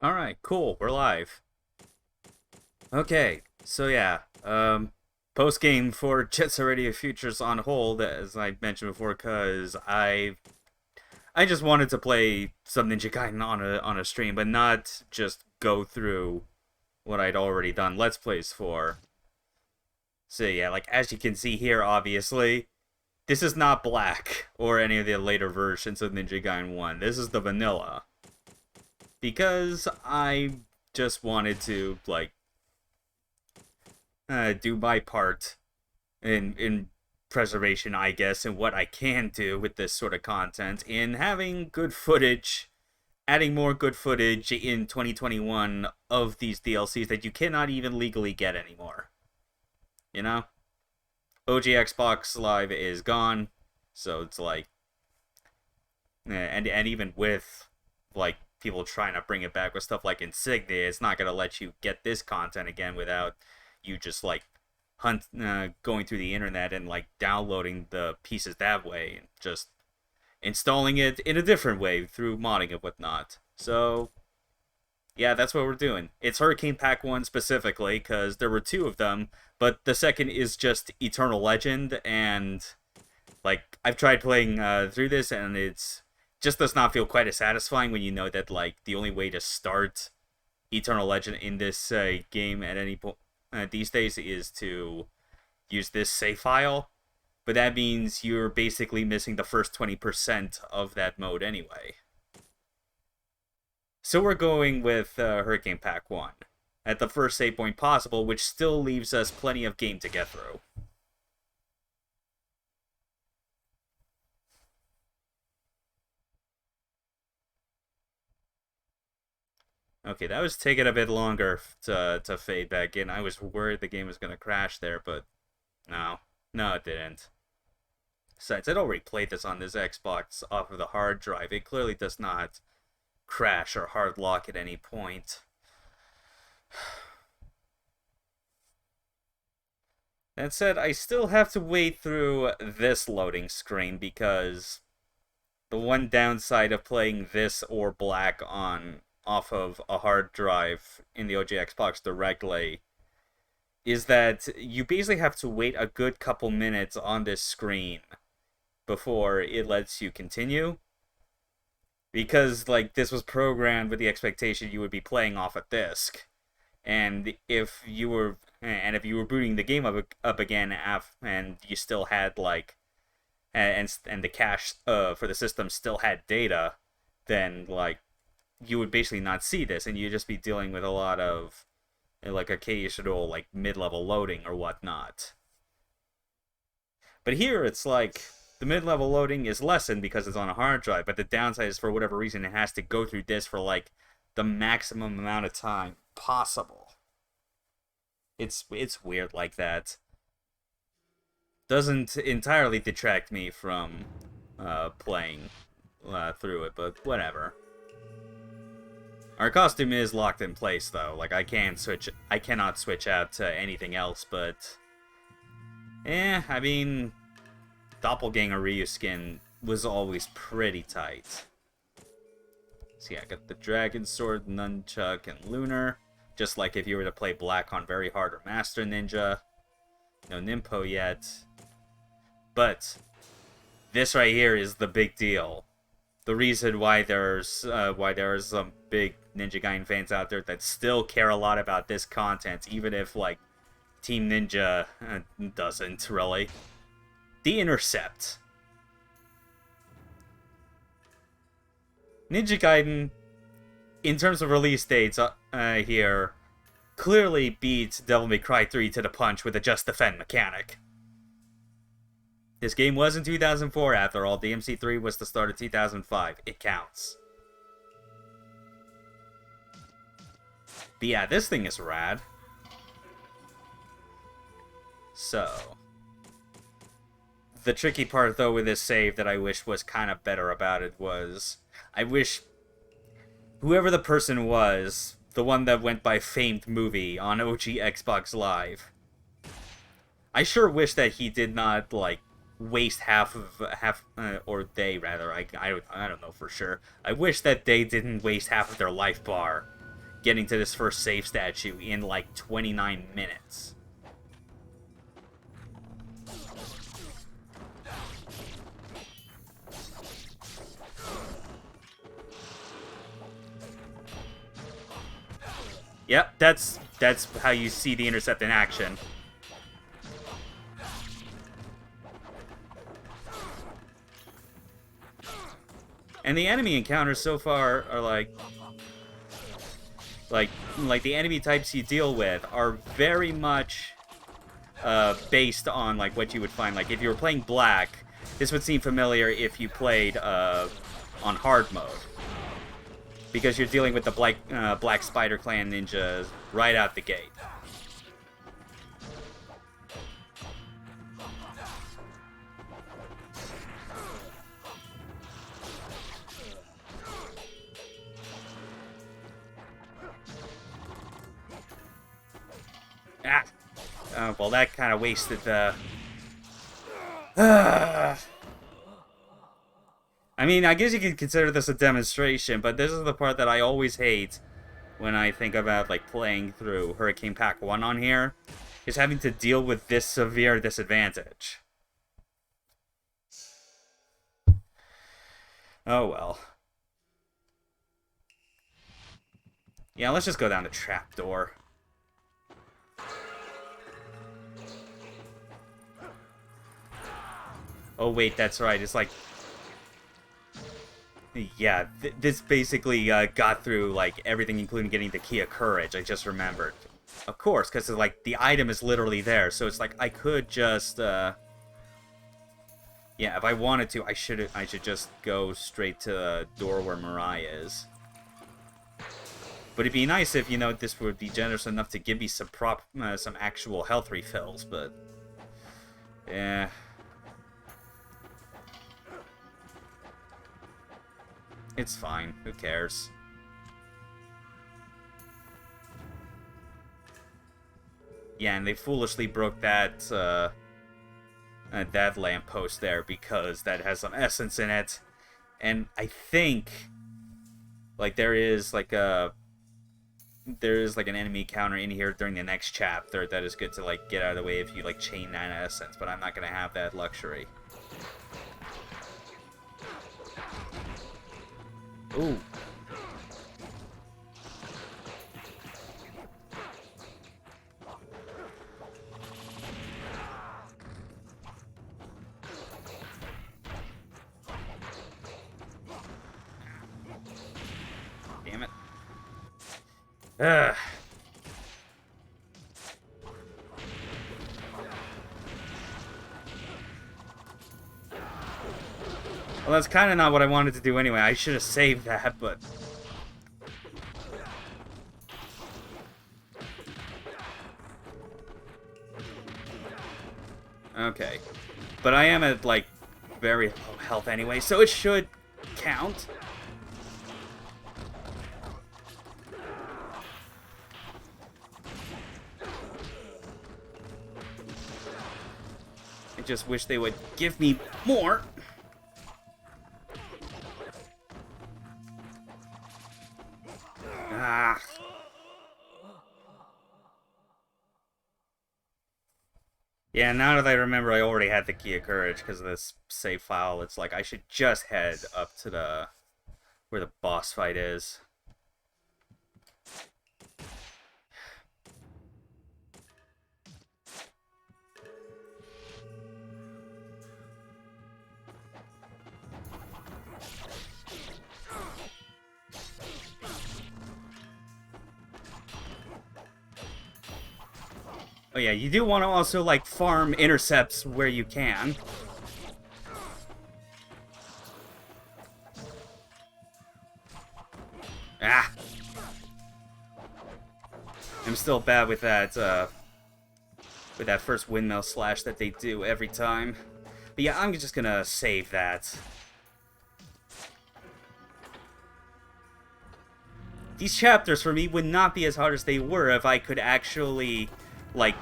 Alright, cool, we're live. Okay, so yeah, post-game for Jet Set Radio Futures on hold, as I mentioned before, because I just wanted to play some Ninja Gaiden on a stream, but not just go through what I'd already done Let's Plays for. So yeah, like, as you can see here, obviously, this is not Black, or any of the later versions of Ninja Gaiden 1. This is the vanilla. Because I just wanted to, like, do my part in preservation, I guess, and what I can do with this sort of content in having good footage, adding more good footage in 2021 of these DLCs that you cannot even legally get anymore. You know? OG Xbox Live is gone, so it's like, and even with, like, people trying to bring it back with stuff like Insignia, it's not going to let you get this content again without you just, like, going through the internet and, like, downloading the pieces that way and just installing it in a different way through modding and whatnot. So yeah, that's what we're doing. It's Hurricane Pack 1 specifically, because there were two of them, but the second is just Eternal Legend, and, like, I've tried playing through this, and it's just does not feel quite as satisfying when you know that, like, the only way to start Eternal Legend in this game at any point these days is to use this save file, but that means you're basically missing the first 20% of that mode anyway. So we're going with Hurricane Pack 1 at the first save point possible, which still leaves us plenty of game to get through. Okay, that was taking a bit longer to fade back in. I was worried the game was going to crash there, but no. No, it didn't. Besides, I'd already played this on this Xbox off of the hard drive. It clearly does not crash or hard lock at any point. That said, I still have to wait through this loading screen because the one downside of playing this or Black on off of a hard drive in the OG Xbox directly is that you basically have to wait a good couple minutes on this screen before it lets you continue. Because, like, this was programmed with the expectation you would be playing off a disc. And if you were booting the game up again and you still had, like, and the cache for the system still had data, then, like, you would basically not see this, and you'd just be dealing with a lot of, like, occasional, like, mid-level loading or whatnot. But here, it's like, the mid-level loading is lessened because it's on a hard drive, but the downside is, for whatever reason, it has to go through this for, like, the maximum amount of time possible. It's weird like that. Doesn't entirely detract me from playing through it, but whatever. Our costume is locked in place, though. Like, I cannot switch out to anything else, but I mean, Doppelganger Ryu skin was always pretty tight. So yeah, I got the Dragon Sword, Nunchuck, and Lunar. Just like if you were to play Black on Very Hard or Master Ninja. No Nimpo yet. But this right here is the big deal. The reason why there's some big Ninja Gaiden fans out there that still care a lot about this content, even if, like, Team Ninja doesn't really. The Intercept. Ninja Gaiden, in terms of release dates here, clearly beats Devil May Cry 3 to the punch with a Just Defend mechanic. This game was in 2004, after all. DMC3 was the start of 2005. It counts. But yeah, this thing is rad. So, the tricky part, though, with this save that I wish was kind of better about it was, I wish whoever the person was, the one that went by Famed Movie on OG Xbox Live, I sure wish that he did not, like, waste or they rather, I don't know for sure. I wish that they didn't waste half of their life bar getting to this first save statue in like 29 minutes. Yep, that's how you see the Intercept in action. And the enemy encounters so far are like the enemy types you deal with are very much based on like what you would find. Like if you were playing Black, this would seem familiar if you played on hard mode, because you're dealing with the Black Spider Clan ninjas right out the gate. Well, that kind of wasted the... I mean, I guess you could consider this a demonstration, but this is the part that I always hate when I think about, like, playing through Hurricane Pack 1 on here, is having to deal with this severe disadvantage. Oh, well. Yeah, let's just go down the trapdoor. Oh, wait, that's right. It's like... Yeah, this basically got through, like, everything, including getting the Key of Courage. I just remembered. Of course, because, like, the item is literally there. So it's like, I could just, Yeah, if I wanted to, I should just go straight to the door where Mirai is. But it'd be nice if, you know, this would be generous enough to give me some some actual health refills, but... Yeah... It's fine. Who cares? Yeah, and they foolishly broke that that lamppost there because that has some essence in it. And I think, like, there is like an enemy counter in here during the next chapter that is good to, like, get out of the way if you, like, chain that essence. But I'm not gonna have that luxury. Ooh. Damn it. Ugh. Well, that's kind of not what I wanted to do anyway. I should have saved that, but... Okay. But I am at, like, very low health anyway, so it should count. I just wish they would give me more. Ah. Yeah, now that I remember, I already had the Key of Courage because of this save file. It's like I should just head up to the where the boss fight is. Oh yeah, you do want to also, like, farm intercepts where you can. Ah! I'm still bad with that first windmill slash that they do every time. But yeah, I'm just gonna save that. These chapters for me would not be as hard as they were if I could actually, like,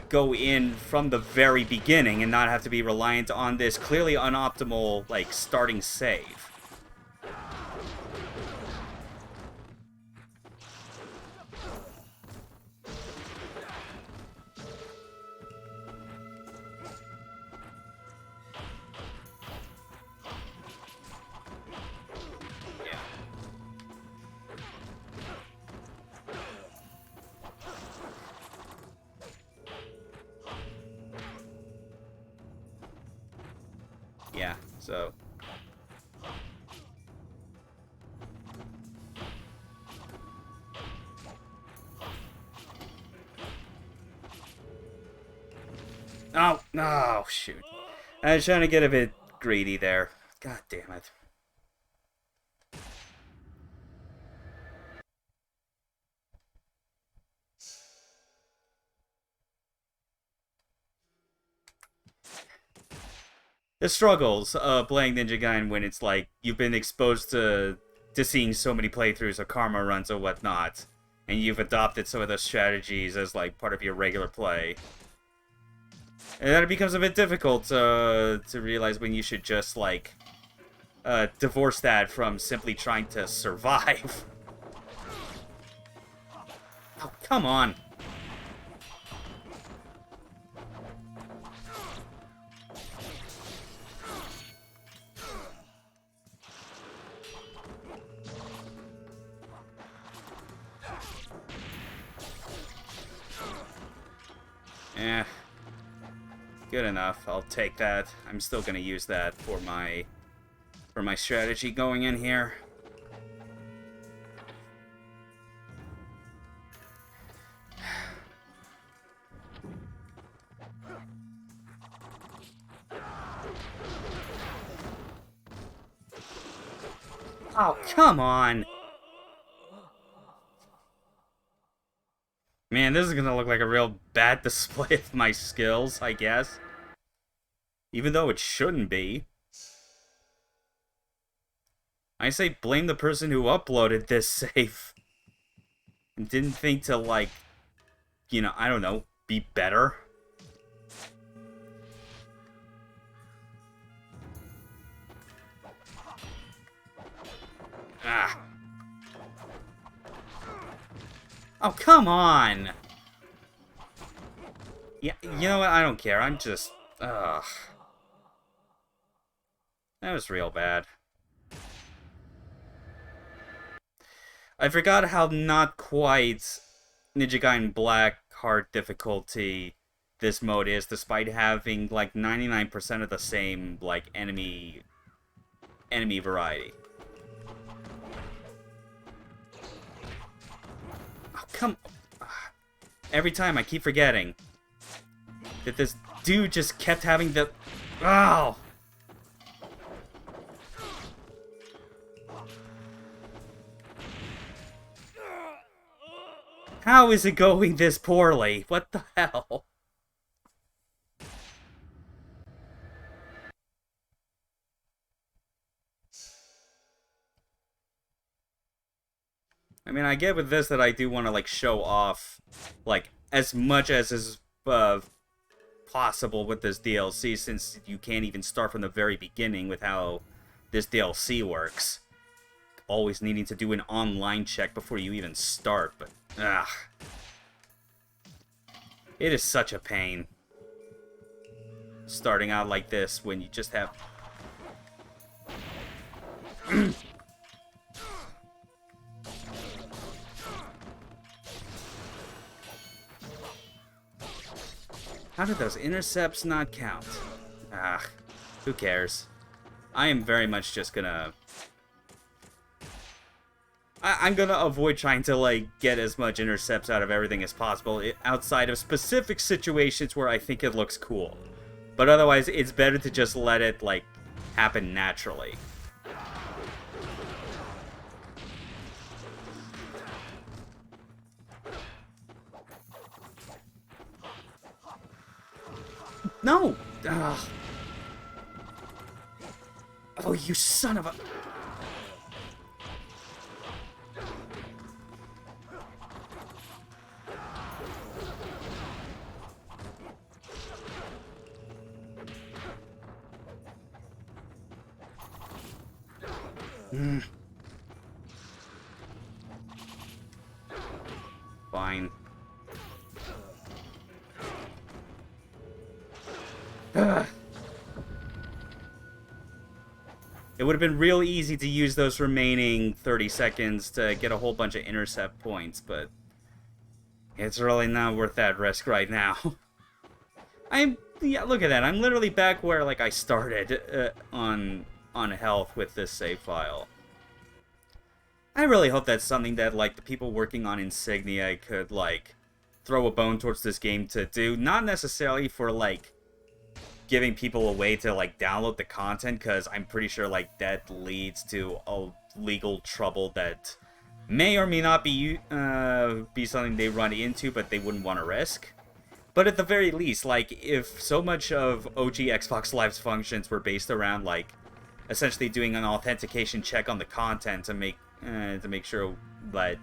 go in from the very beginning and not have to be reliant on this clearly unoptimal, like, starting save. So... Oh, no, shoot. I was trying to get a bit greedy there. God damn it. The struggles of playing Ninja Gaiden when it's like you've been exposed to seeing so many playthroughs of karma runs or whatnot, and you've adopted some of those strategies as like part of your regular play. And then it becomes a bit difficult to realize when you should just, like, divorce that from simply trying to survive. Oh, come on. Eh. Good enough. I'll take that. I'm still gonna use that for my strategy going in here. Oh, come on! Man, this is gonna look like a real bad display of my skills, I guess. Even though it shouldn't be. I say blame the person who uploaded this save. And didn't think to, like, you know, I don't know, be better. Ah. Oh, come on! Yeah, you know what? I don't care. I'm just... Ugh. That was real bad. I forgot how not quite Ninja Gaiden Black hard difficulty this mode is, despite having, like, 99% of the same, like, enemy variety. Oh, come... Every time I keep forgetting that this dude just kept having the... Oh! How is it going this poorly? What the hell? I mean, I get with this that I do want to, like, show off, like, as much as is possible with this DLC, since you can't even start from the very beginning with how this DLC works. Always needing to do an online check before you even start, but ugh. It is such a pain. Starting out like this when you just have... How did those intercepts not count? Ah, who cares? I am very much just gonna... I'm gonna avoid trying to, like, get as much intercepts out of everything as possible outside of specific situations where I think it looks cool. But otherwise, it's better to just let it, like, happen naturally. No! Ugh. Oh, you son of a... Fine. Ugh. It would have been real easy to use those remaining 30 seconds to get a whole bunch of intercept points, but it's really not worth that risk right now. I'm yeah, look at that. I'm literally back where, like, I started on health with this save file. I really hope that's something that, like, the people working on Insignia could, like, throw a bone towards this game to do. Not necessarily for, like, giving people a way to, like, download the content, because I'm pretty sure, like, that leads to a legal trouble that may or may not be something they run into, but they wouldn't want to risk. But at the very least, like, if so much of OG Xbox Live's functions were based around, like, essentially doing an authentication check on the content to make sure that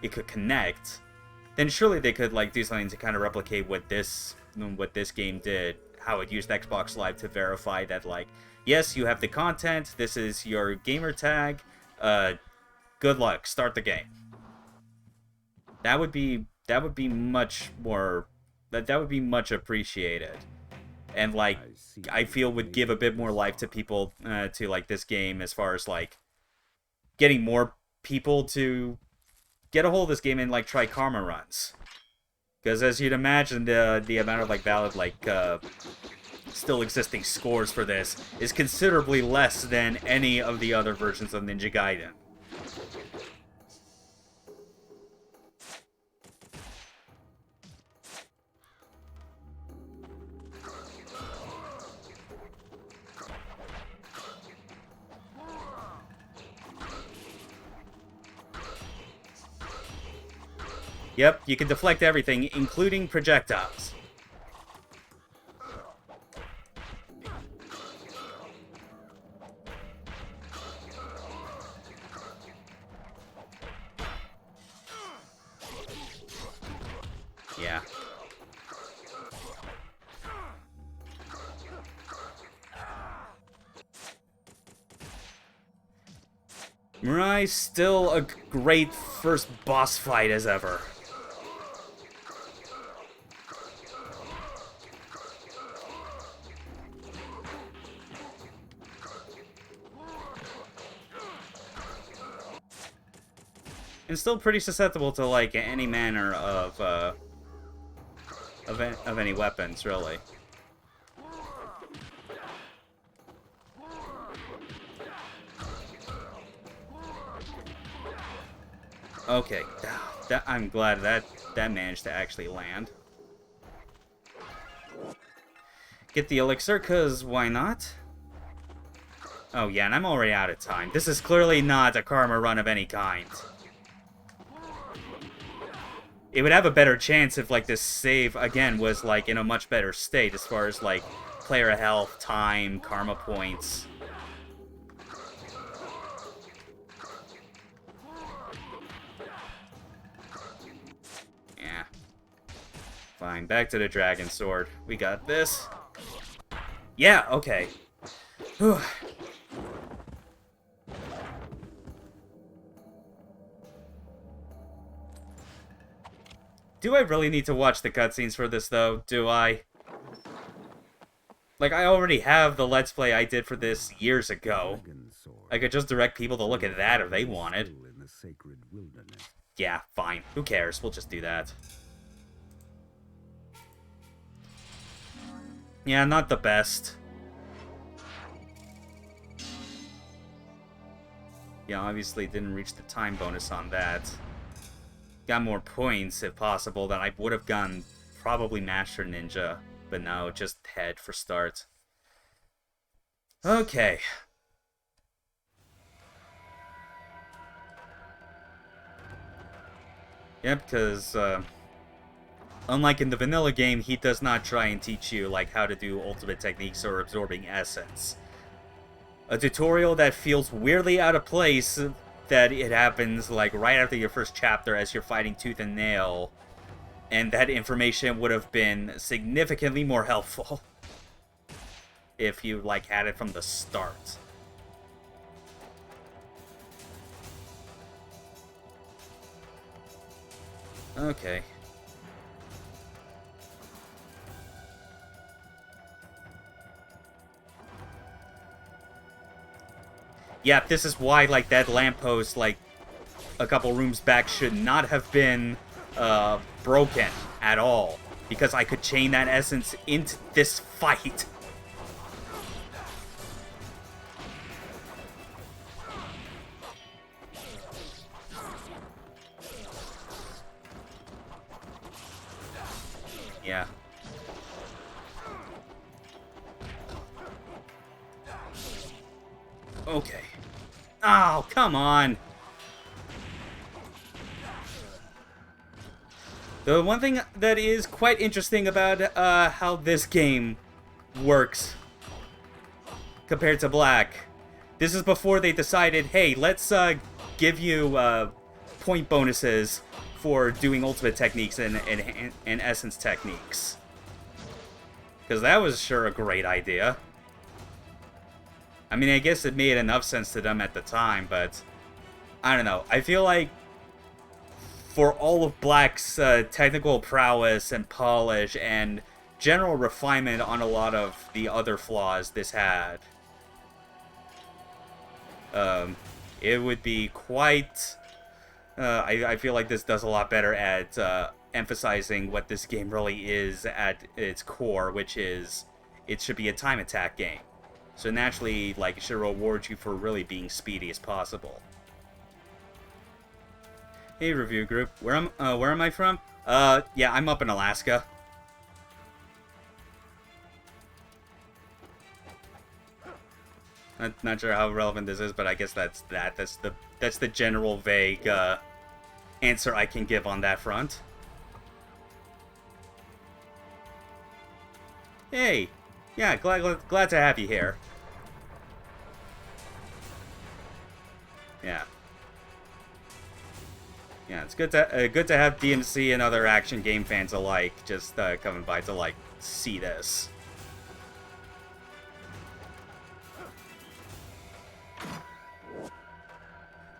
it could connect, then surely they could, like, do something to kind of replicate what this game did, how it used Xbox Live to verify that, like, yes, you have the content, this is your gamer tag, good luck, start the game. That would be much more... That would be much appreciated, and, like, I feel would give a bit more life to people, to, like, this game, as far as, like, getting more people to get a hold of this game and, like, try karma runs. Because as you'd imagine, the amount of, like, valid, like, still existing scores for this is considerably less than any of the other versions of Ninja Gaiden. Yep, you can deflect everything, including projectiles. Yeah. Mirai, still a great first boss fight as ever. And still pretty susceptible to, like, any manner of any weapons, really. Okay, I'm glad that managed to actually land. Get the elixir, cause why not? Oh yeah, and I'm already out of time. This is clearly not a karma run of any kind. It would have a better chance if, like, this save, again, was, like, in a much better state as far as, like, player health, time, karma points. Yeah. Fine, back to the Dragon Sword. We got this. Yeah, okay. Whew. Do I really need to watch the cutscenes for this, though? Do I? Like, I already have the Let's Play I did for this years ago. I could just direct people to look at that if they wanted. Yeah, fine. Who cares? We'll just do that. Yeah, not the best. Yeah, obviously didn't reach the time bonus on that. Got more points, if possible, than I would have gotten probably Master Ninja. But no, just head for start. Okay. Yep, because, unlike in the vanilla game, he does not try and teach you, like, how to do ultimate techniques or absorbing essence. A tutorial that feels weirdly out of place, that it happens, like, right after your first chapter as you're fighting tooth and nail, and that information would have been significantly more helpful if you, like, had it from the start. Okay. Yeah, this is why, like, that lamppost, like, a couple rooms back should not have been broken at all. because I could chain that essence into this fight. Yeah. Okay. Oh, come on. The one thing that is quite interesting about how this game works compared to Black, this is before they decided, hey, let's give you point bonuses for doing ultimate techniques and essence techniques. Because that was sure a great idea. I mean, I guess it made enough sense to them at the time, but I don't know. I feel like for all of Black's technical prowess and polish and general refinement on a lot of the other flaws this had, it would be quite... I feel like this does a lot better at emphasizing what this game really is at its core, which is it should be a time attack game. So naturally, like, it should reward you for really being speedy as possible. Hey, review group. Where am I from? Yeah, I'm up in Alaska. Not sure how relevant this is, but I guess that's that. That's the general vague answer I can give on that front. Hey, yeah, glad to have you here. Yeah. Yeah, it's good to have DMC and other action game fans alike just coming by to like see this.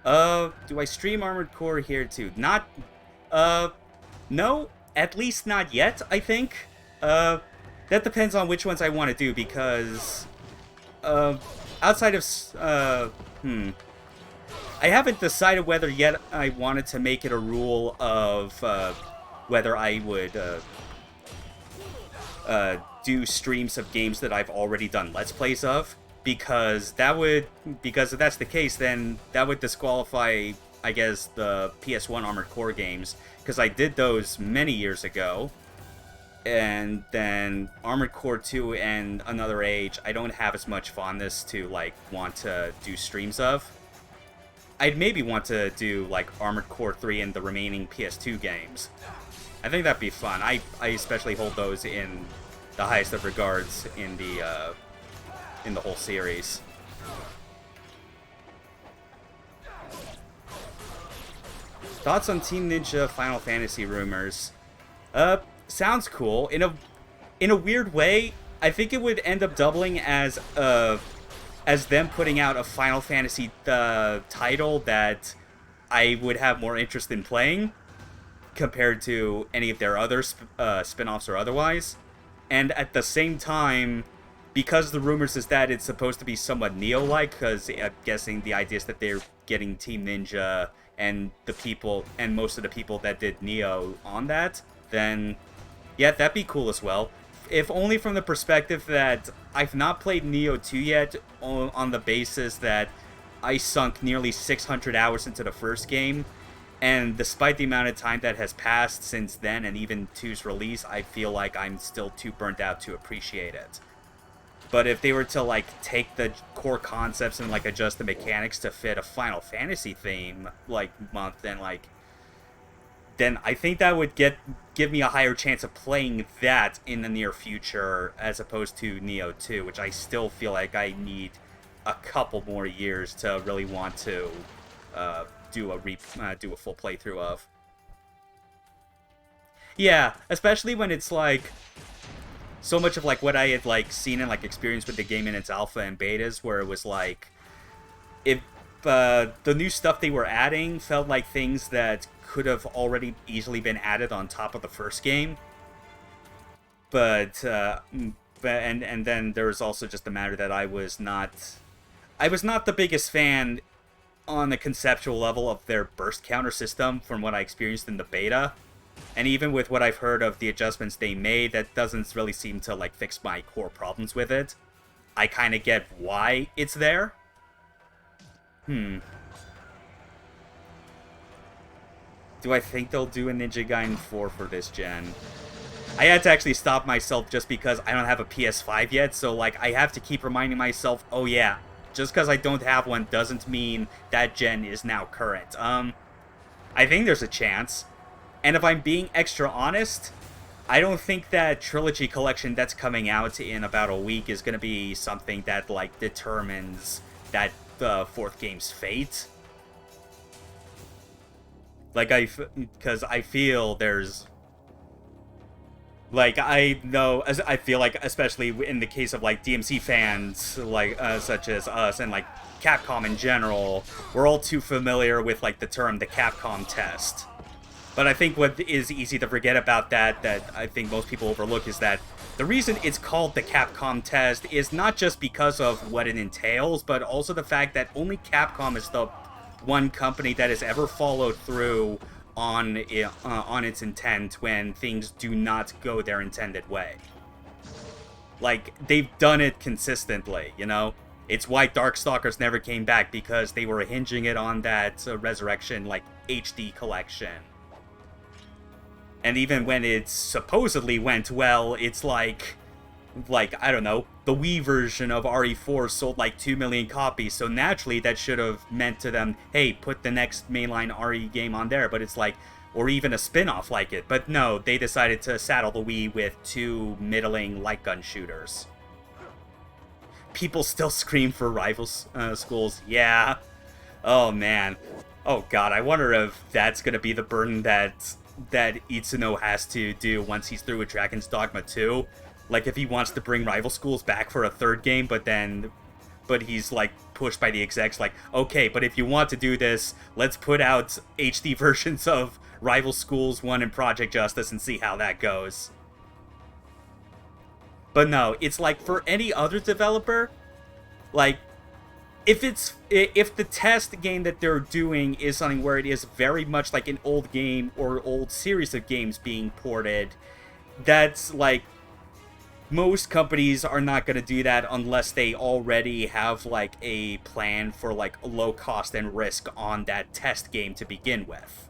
Do I stream Armored Core here too? Not, no, at least not yet, I think. That depends on which ones I want to do, because, outside of, I haven't decided whether yet I wanted to make it a rule of, whether I would, do streams of games that I've already done Let's Plays of. Because if that's the case, then that would disqualify, I guess, the PS1 Armored Core games, because I did those many years ago, and then Armored Core 2 and Another Age, I don't have as much fondness to, like, want to do streams of. I'd maybe want to do, like, Armored Core 3 and the remaining PS2 games. I think that'd be fun. I especially hold those in the highest of regards in the whole series. Thoughts on Team Ninja Final Fantasy rumors? Sounds cool. In a weird way, I think it would end up doubling as them putting out a Final Fantasy title that I would have more interest in playing compared to any of their other spin-offs or otherwise. And at the same time, because the rumors is that it's supposed to be somewhat Neo-like, because I'm guessing the idea is that they're getting Team Ninja and the people, and most of the people that did Neo on that, then yeah, that'd be cool as well. If only from the perspective that I've not played Neo 2 yet, on the basis that I sunk nearly 600 hours into the first game, and despite the amount of time that has passed since then, and even 2's release, I feel like I'm still too burnt out to appreciate it. But if they were to, like, take the core concepts and, like, adjust the mechanics to fit a Final Fantasy theme, like, month, then I think that would give me a higher chance of playing that in the near future, as opposed to Neo 2, which I still feel like I need a couple more years to really want to do a full playthrough of. Yeah, especially when it's, like, so much of, like, what I had, like, seen and, like, experienced with the game in its alpha and betas, where it was, like, if the new stuff they were adding felt like things that could have already easily been added on top of the first game. But and then there was also just the matter that I was not the biggest fan on the conceptual level of their burst counter system from what I experienced in the beta. And even with what I've heard of the adjustments they made, that doesn't really seem to, like, fix my core problems with it. I kind of get why it's there. Do I think they'll do a Ninja Gaiden 4 for this gen? I had to actually stop myself just because I don't have a PS5 yet, so, like, I have to keep reminding myself, oh yeah, just because I don't have one doesn't mean that gen is now current. I think there's a chance. And if I'm being extra honest, I don't think that trilogy collection that's coming out in about a week is going to be something that, like, determines that the fourth game's fate. Like, because I feel there's... Like, I feel like, especially in the case of, like, DMC fans, like, such as us, and, like, Capcom in general, we're all too familiar with, like, the term, the Capcom test. But I think what is easy to forget about that I think most people overlook, is that the reason it's called the Capcom test is not just because of what it entails, but also the fact that only Capcom is the one company that has ever followed through on its intent when things do not go their intended way. Like, they've done it consistently, you know? It's why Darkstalkers never came back, because they were hinging it on that Resurrection, like, HD collection. And even when it supposedly went well, it's like, I don't know, the Wii version of RE4 sold like 2 million copies, so naturally that should have meant to them, hey, put the next mainline RE game on there, but it's like, or even a spin-off like it. But no, they decided to saddle the Wii with 2 middling light gun shooters. People still scream for rival schools. Yeah. Oh, man. Oh, God, I wonder if that's going to be the burden that Itsuno has to do once he's through with Dragon's Dogma 2. Like, if he wants to bring rival schools back for a third game, but he's, like, pushed by the execs, like, okay, but if you want to do this, let's put out HD versions of Rival Schools 1 and Project Justice and see how that goes. But no, it's like, for any other developer, like, if the test game that they're doing is something where it is very much like an old game or old series of games being ported, that's like, most companies are not going to do that unless they already have, like, a plan for, like, low cost and risk on that test game to begin with.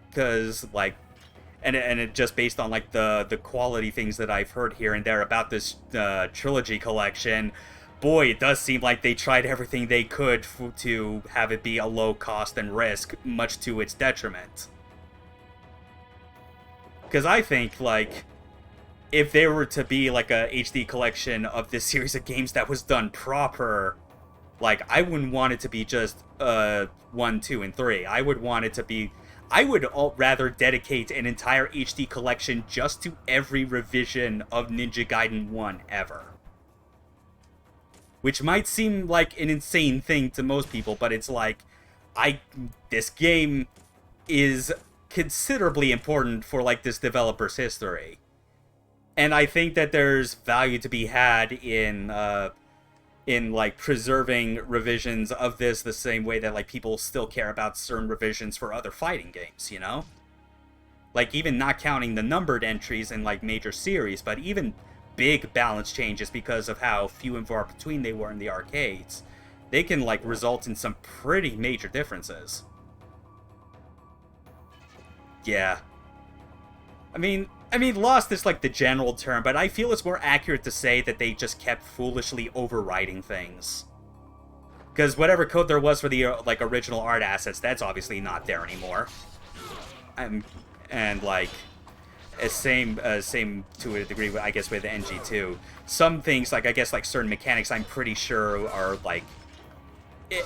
Because, like, and it just based on, like, the quality things that I've heard here and there about this trilogy collection, boy, it does seem like they tried everything they could to have it be a low cost and risk, much to its detriment. Because I think, like, if there were to be, like, a HD collection of this series of games that was done proper, like, I wouldn't want it to be just 1, 2, and 3. I would want it to be... I would rather dedicate an entire HD collection just to every revision of Ninja Gaiden 1 ever. Which might seem like an insane thing to most people, but it's like, this game is considerably important for, like, this developer's history. And I think that there's value to be had in like, preserving revisions of this the same way that, like, people still care about certain revisions for other fighting games, you know? Like, even not counting the numbered entries in, like, major series, but even big balance changes because of how few and far between they were in the arcades, they can, like, result in some pretty major differences. Yeah. I mean, lost is, like, the general term, but I feel it's more accurate to say that they just kept foolishly overwriting things. Because whatever code there was for the, like, original art assets, that's obviously not there anymore. And, like, same to a degree, I guess, with NG2. Some things, like, I guess, like, certain mechanics, I'm pretty sure are, like,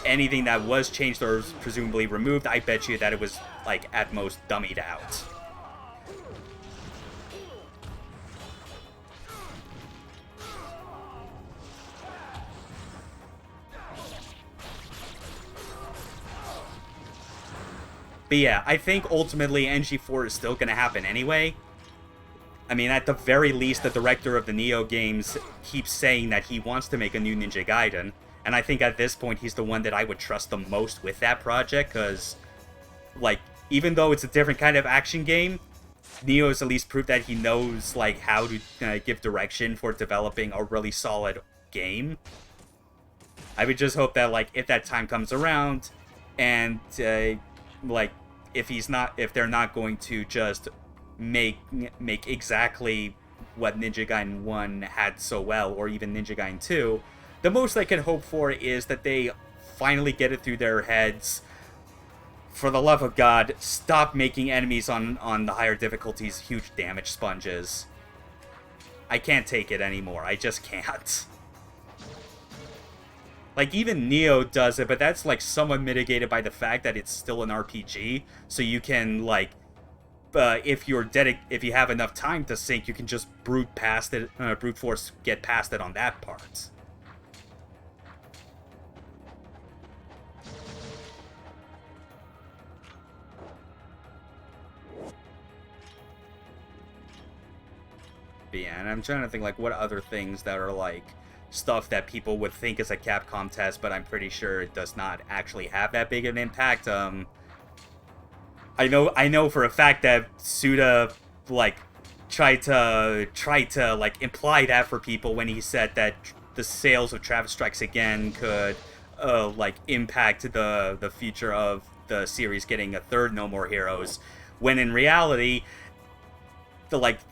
anything that was changed or presumably removed, I bet you that it was, like, at most dummied out. But yeah, I think ultimately NG4 is still going to happen anyway. I mean, at the very least, the director of the Neo games keeps saying that he wants to make a new Ninja Gaiden. And I think at this point, he's the one that I would trust the most with that project, because like, even though it's a different kind of action game, Neo's at least proved that he knows, like, how to give direction for developing a really solid game. I would just hope that, like, if that time comes around, and, like, if they're not going to just make exactly what Ninja Gaiden 1 had so well, or even Ninja Gaiden 2, the most I can hope for is that they finally get it through their heads. For the love of God, stop making enemies on the higher difficulties huge damage sponges. I can't take it anymore. I just can't. Like, even Neo does it, but that's, like, somewhat mitigated by the fact that it's still an RPG, so you can, like, if you have enough time to sync, you can just brute force get past it on that part. But yeah, and I'm trying to think, like, what other things that are, like, stuff that people would think is a Capcom test, but I'm pretty sure it does not actually have that big of an impact. I know for a fact that Suda, like, tried to like imply that for people when he said that the sales of Travis Strikes Again could like impact the future of the series getting a third No More Heroes, when in reality,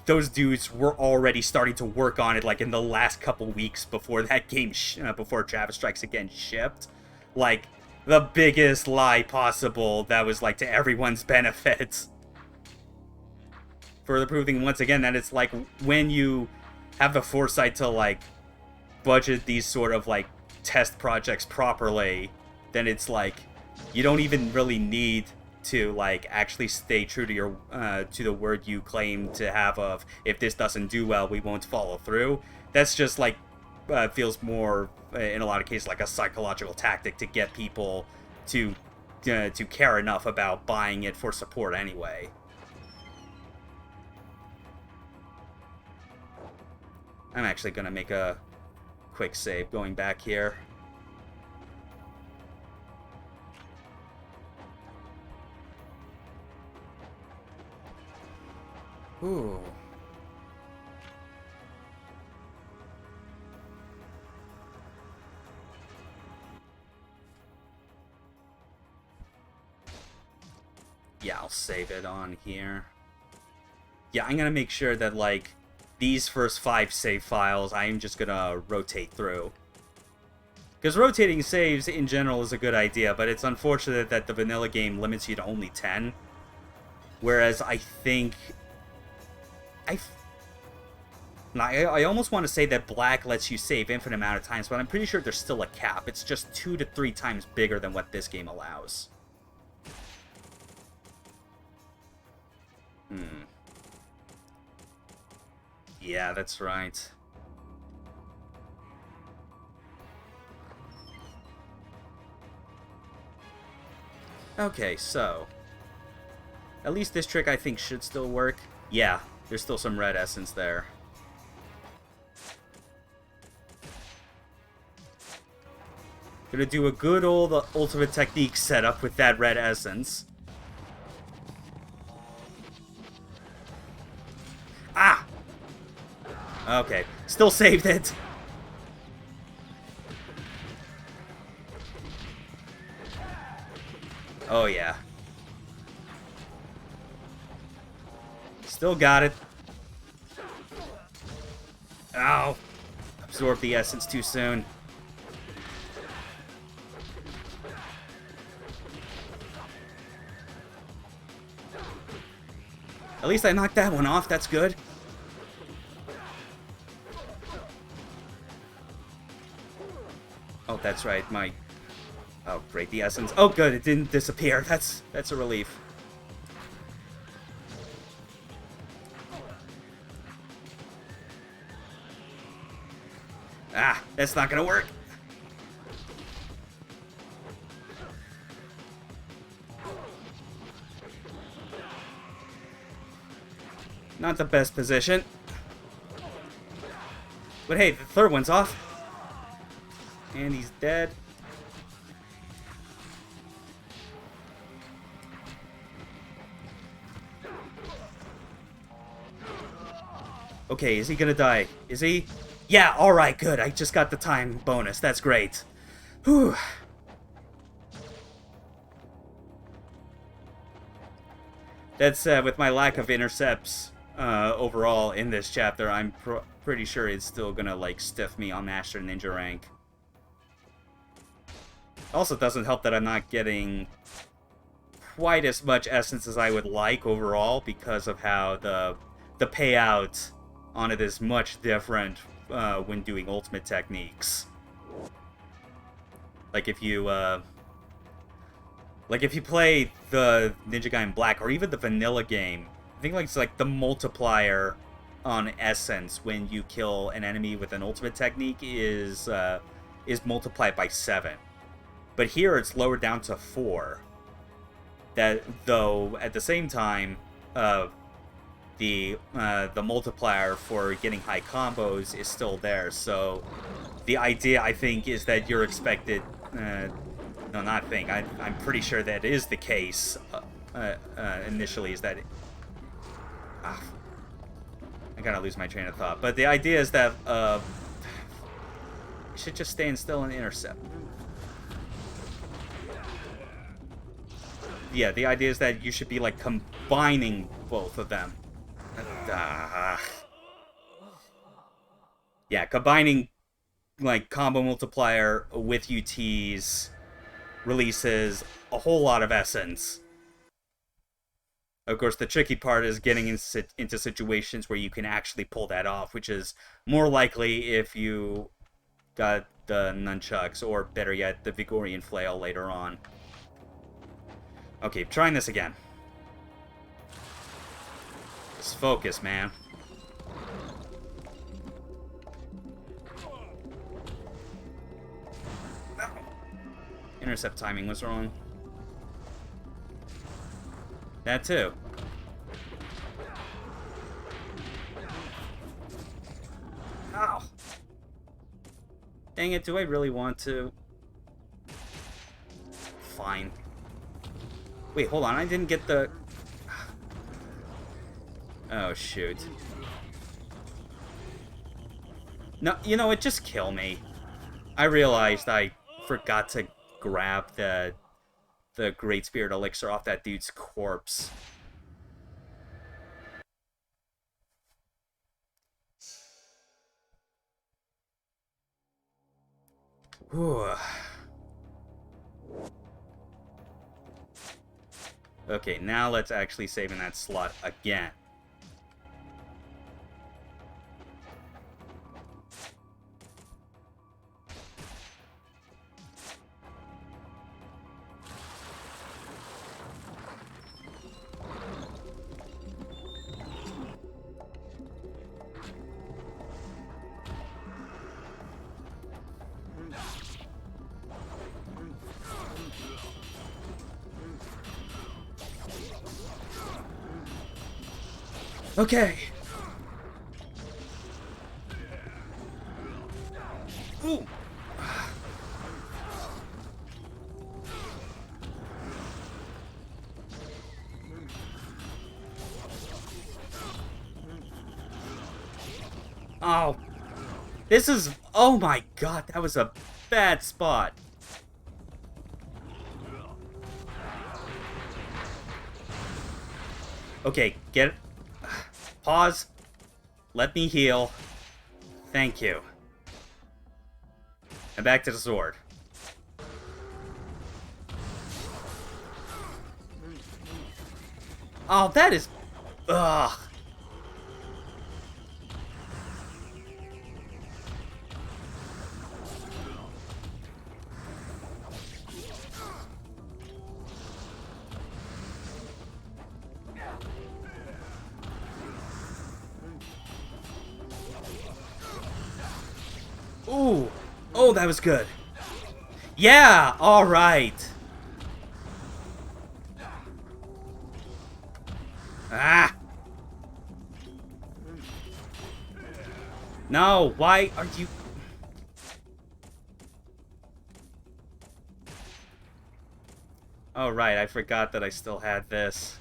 those dudes were already starting to work on it, like, in the last couple weeks before that game before Travis Strikes Again shipped. Like, the biggest lie possible that was, like, to everyone's benefit. Further proving once again that it's like, when you have the foresight to, like, budget these sort of, like, test projects properly, then it's like, you don't even really need to, like, actually stay true to your to the word you claim to have of, if this doesn't do well, we won't follow through. That's just, like, feels more, in a lot of cases, like a psychological tactic to get people to care enough about buying it for support anyway. I'm actually gonna make a quick save going back here. Ooh. Yeah, I'll save it on here. Yeah, I'm gonna make sure that, like, these first 5 save files, I'm just gonna rotate through. Because rotating saves, in general, is a good idea, but it's unfortunate that the vanilla game limits you to only 10. Whereas I think... I almost want to say that Black lets you save infinite amount of times, but I'm pretty sure there's still a cap. It's just 2 to 3 times bigger than what this game allows. Yeah, that's right. Okay, so... at least this trick, I think, should still work. Yeah, there's still some red essence there. Gonna do a good old ultimate technique setup with that red essence. Ah! Okay, still saved it. Oh yeah. Still got it. Ow. Absorbed the essence too soon. At least I knocked that one off, that's good. Oh, that's right, my... oh, great, the essence. Oh, good, it didn't disappear. That's a relief. Ah, that's not gonna work. Not the best position. But hey, the third one's off. And he's dead. Okay, is he gonna die? Is he? Yeah, alright, good. I just got the time bonus. That's great. Whew. That said, with my lack of intercepts overall in this chapter, I'm pretty sure it's still gonna, like, stiff me on Master Ninja rank. Also, doesn't help that I'm not getting quite as much essence as I would like overall because of how the payout on it is much different when doing ultimate techniques. Like if you play the Ninja Gaiden Black or even the vanilla game, I think like it's like the multiplier on essence when you kill an enemy with an ultimate technique is multiplied by 7. But here it's lowered down to 4. That though at the same time, the multiplier for getting high combos is still there. So the idea, I think, is that you're expected. No, not think. I'm pretty sure that is the case. Initially, is that. I gotta lose my train of thought. But the idea is that you should just stand still and intercept. Yeah, the idea is that you should be like combining both of them. Yeah, combining like combo multiplier with UTs releases a whole lot of essence. Of course, the tricky part is getting into situations where you can actually pull that off, which is more likely if you got the nunchucks, or better yet, the Vigorian flail later on. Okay, trying this again. Just focus, man. Intercept timing was wrong. That too. Ow. Dang it, do I really want to? Fine. Wait, hold on, I didn't get the... Oh, shoot. No, you know what, just kill me. I realized I forgot to grab the Great Spirit Elixir off that dude's corpse. Whew. Okay, now let's actually save in that slot again. Okay. Ooh. Oh. This is... Oh my god, that was a bad spot. Okay, get it. Pause. Let me heal. Thank you. And back to the sword. Oh, that is... Ugh. Ooh. Oh, that was good. Yeah, all right. Ah. No, why are you... Oh, right, I forgot that I still had this.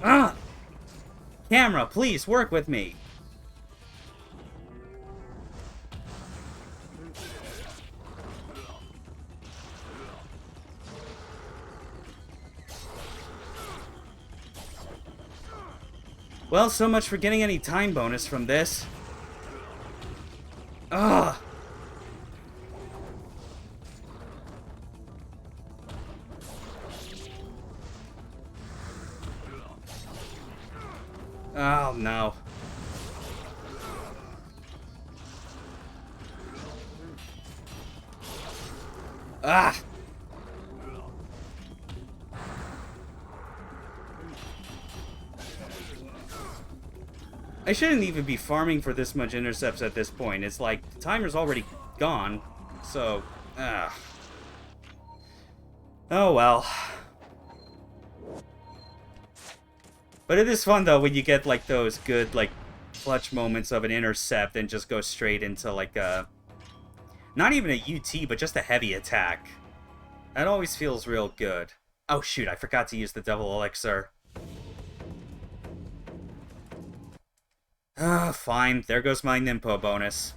Ah! Camera, please work with me. Well, so much for getting any time bonus from this. Ugh. Oh, no. Ah! I shouldn't even be farming for this much intercepts at this point. It's like, the timer's already gone, so... Oh well. But it is fun, though, when you get, like, those good, like, clutch moments of an intercept and just go straight into, like, a... Not even a UT, but just a heavy attack. That always feels real good. Oh, shoot, I forgot to use the Devil Elixir. Fine. There goes my Nimpo bonus.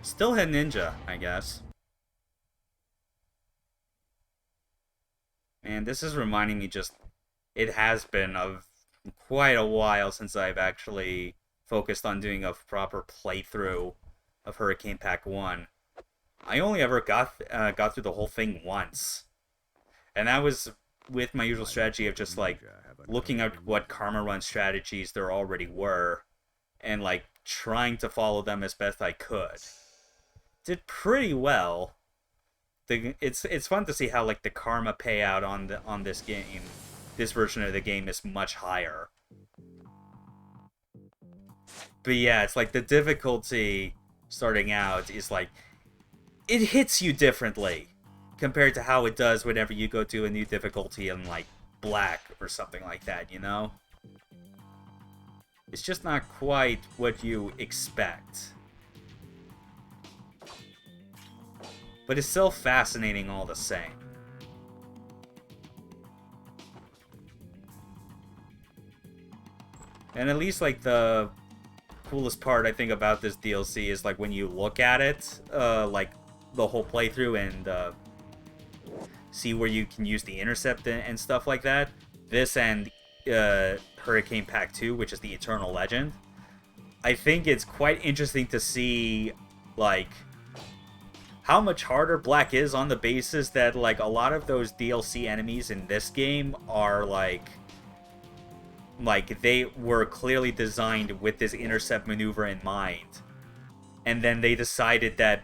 Still had Ninja, I guess. And this is reminding me just... It has been quite a while since I've actually focused on doing a proper playthrough of Hurricane Pack 1. I only ever got through the whole thing once. And that was with my usual strategy of just, like, looking at what Karma Run strategies there already were, and, like, trying to follow them as best I could. Did pretty well. It's fun to see how, like, the karma payout on this game, this version of the game, is much higher. But yeah, it's like the difficulty starting out is like, it hits you differently compared to how it does whenever you go to a new difficulty in, like, black or something like that, you know? It's just not quite what you expect. But it's still fascinating all the same. And at least, like, the coolest part, I think, about this DLC is, like, when you look at it, like, the whole playthrough and, see where you can use the Intercept and stuff like that. This and, Hurricane Pack 2, which is the Eternal Legend. I think it's quite interesting to see, like, how much harder Black is on the basis that, like, a lot of those DLC enemies in this game are, like, they were clearly designed with this intercept maneuver in mind. And then they decided that,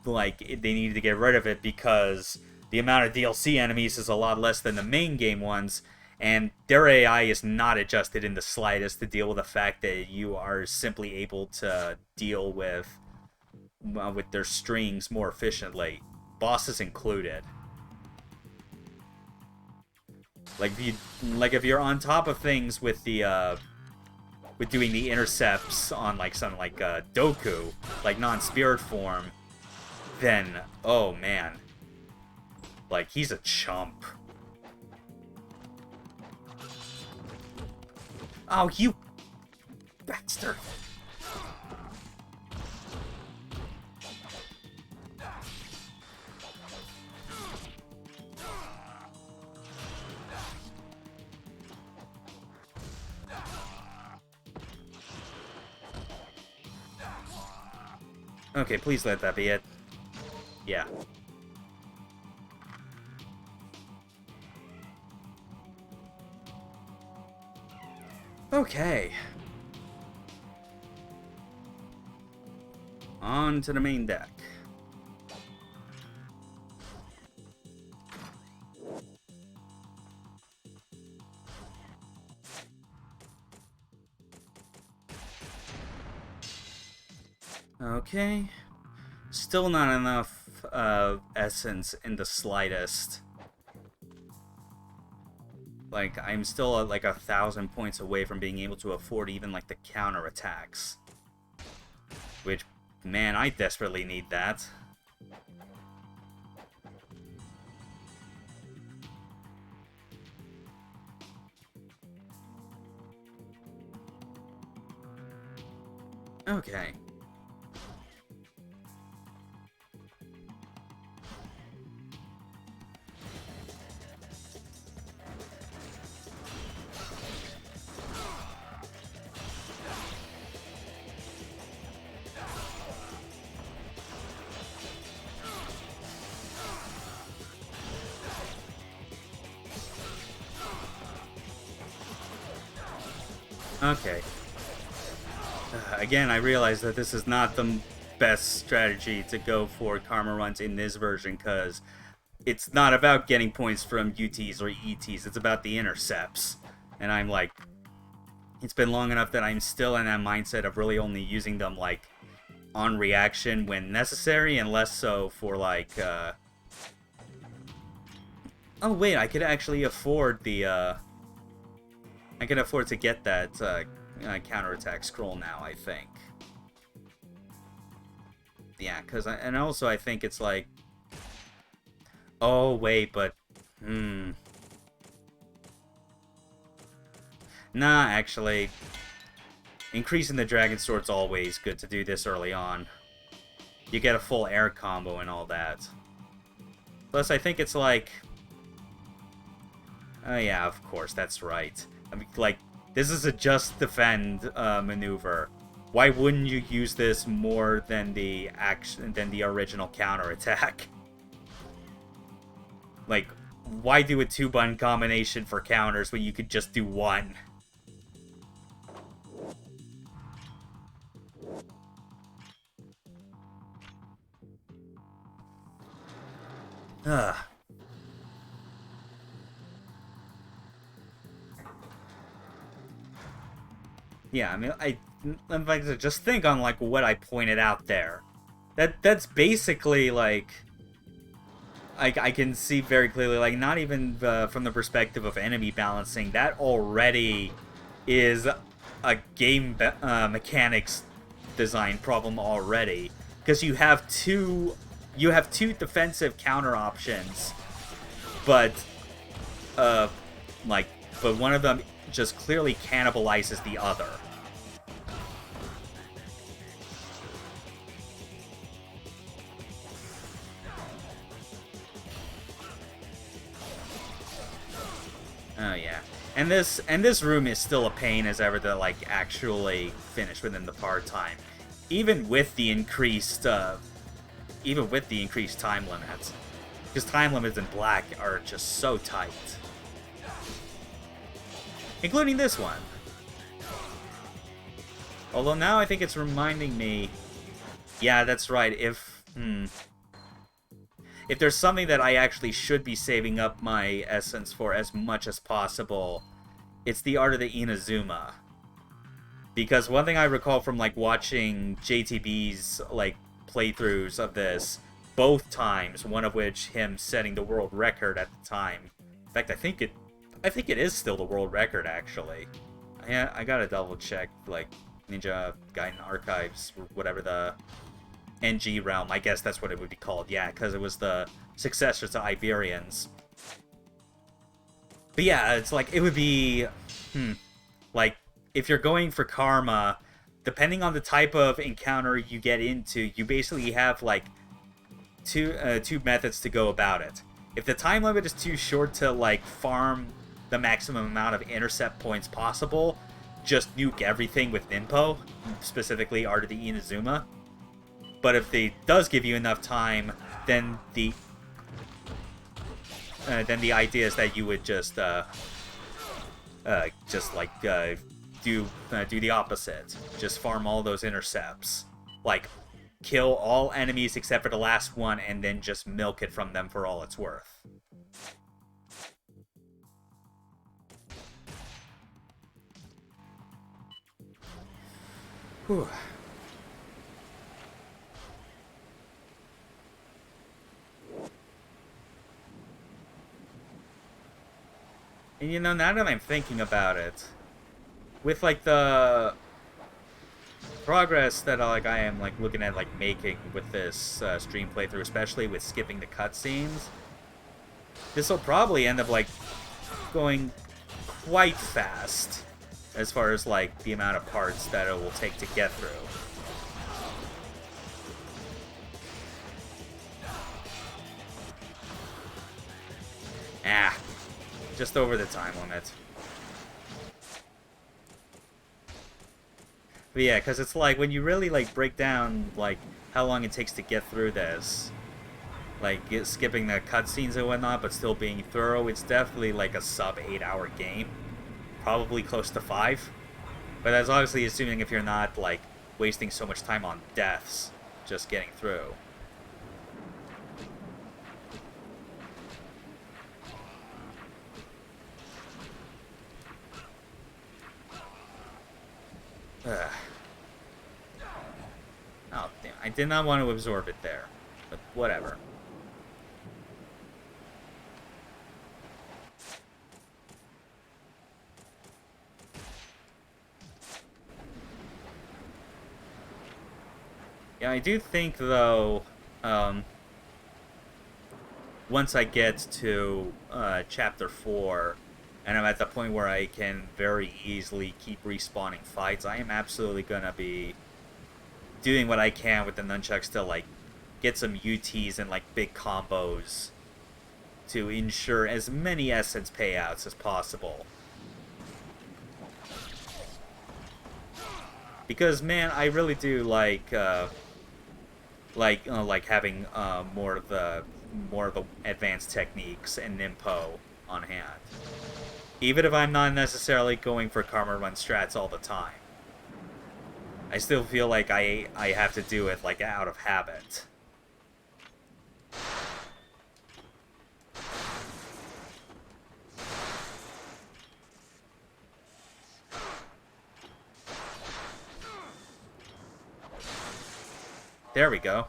like, they needed to get rid of it because the amount of DLC enemies is a lot less than the main game ones, and their AI is not adjusted in the slightest to deal with the fact that you are simply able to deal with their strings more efficiently, bosses included. Like if you're on top of things with the with doing the intercepts on, like, something like Doku, like non-spirit form, then oh man, like, he's a chump. Oh, you bastard. Okay, please let that be it. Yeah. Okay. On to the main deck. Okay. Still not enough essence in the slightest. Like, I'm still at, like, 1,000 points away from being able to afford even, like, the counter attacks. Which, man, I desperately need that. Okay. Okay. Again, I realize that this is not the best strategy to go for karma runs in this version, because it's not about getting points from UTs or ETs, it's about the intercepts. And I'm like, it's been long enough that I'm still in that mindset of really only using them, like, on reaction when necessary, and less so for, like, oh, wait, I could actually afford the, I can afford to get that, counterattack scroll now, I think. Yeah, because and also I think it's like, oh wait, but nah, actually, increasing the Dragon Sword's always good to do this early on. You get a full air combo and all that. Plus, I think it's like, oh yeah, of course, that's right. I mean, like, this is a just defend maneuver. Why wouldn't you use this more than the original counterattack? Like, why do a 2-button combination for counters when you could just do one? Ugh. Yeah, I mean, I'm like, just think on, like, what I pointed out there. That's basically, like, I can see very clearly, like, not even from the perspective of enemy balancing, that already is a game mechanics design problem already, because you have two defensive counter options, but like, but one of them just clearly cannibalizes the other. Oh yeah, and this room is still a pain as ever to, like, actually finish within the par time, even with the increased time limits, because time limits in black are just so tight, including this one. Although now I think it's reminding me, yeah, that's right. If there's something that I actually should be saving up my essence for as much as possible, it's the Art of the Inazuma. Because one thing I recall from, like, watching JTB's, like, playthroughs of this, both times, one of which him setting the world record at the time. In fact, I think it is still the world record, actually. Yeah, I gotta double check, like, Ninja Gaiden Archives, or whatever the NG realm, I guess that's what it would be called, yeah, because it was the successor to Iberians. But yeah, it's like, it would be, like, if you're going for karma, depending on the type of encounter you get into, you basically have, like, two methods to go about it. If the time limit is too short to, like, farm the maximum amount of intercept points possible, just nuke everything with Ninpo, specifically Art of the Inazuma. But if it does give you enough time, then the idea is that you would just like do the opposite. Just farm all those intercepts, like kill all enemies except for the last one, and then just milk it from them for all it's worth. Whew. And you know, now that I'm thinking about it, with like the progress that like I am like looking at like making with this stream playthrough, especially with skipping the cutscenes, this will probably end up like going quite fast as far as like the amount of parts that it will take to get through. Just over the time limit. But yeah, because it's like when you really like break down like how long it takes to get through this, like skipping the cutscenes and whatnot, but still being thorough, it's definitely like a sub 8-hour game, probably close to 5. But that's obviously assuming if you're not like wasting so much time on deaths just getting through. Oh, damn. I did not want to absorb it there. But whatever. Yeah, I do think, though, once I get to Chapter 4, and I'm at the point where I can very easily keep respawning fights, I am absolutely gonna be doing what I can with the nunchucks to, like, get some UTs and, like, big combos to ensure as many essence payouts as possible. Because, man, I really do like having more of the advanced techniques and Nimpo on hand. Even if I'm not necessarily going for karma run strats all the time, I still feel like I have to do it like out of habit. There we go.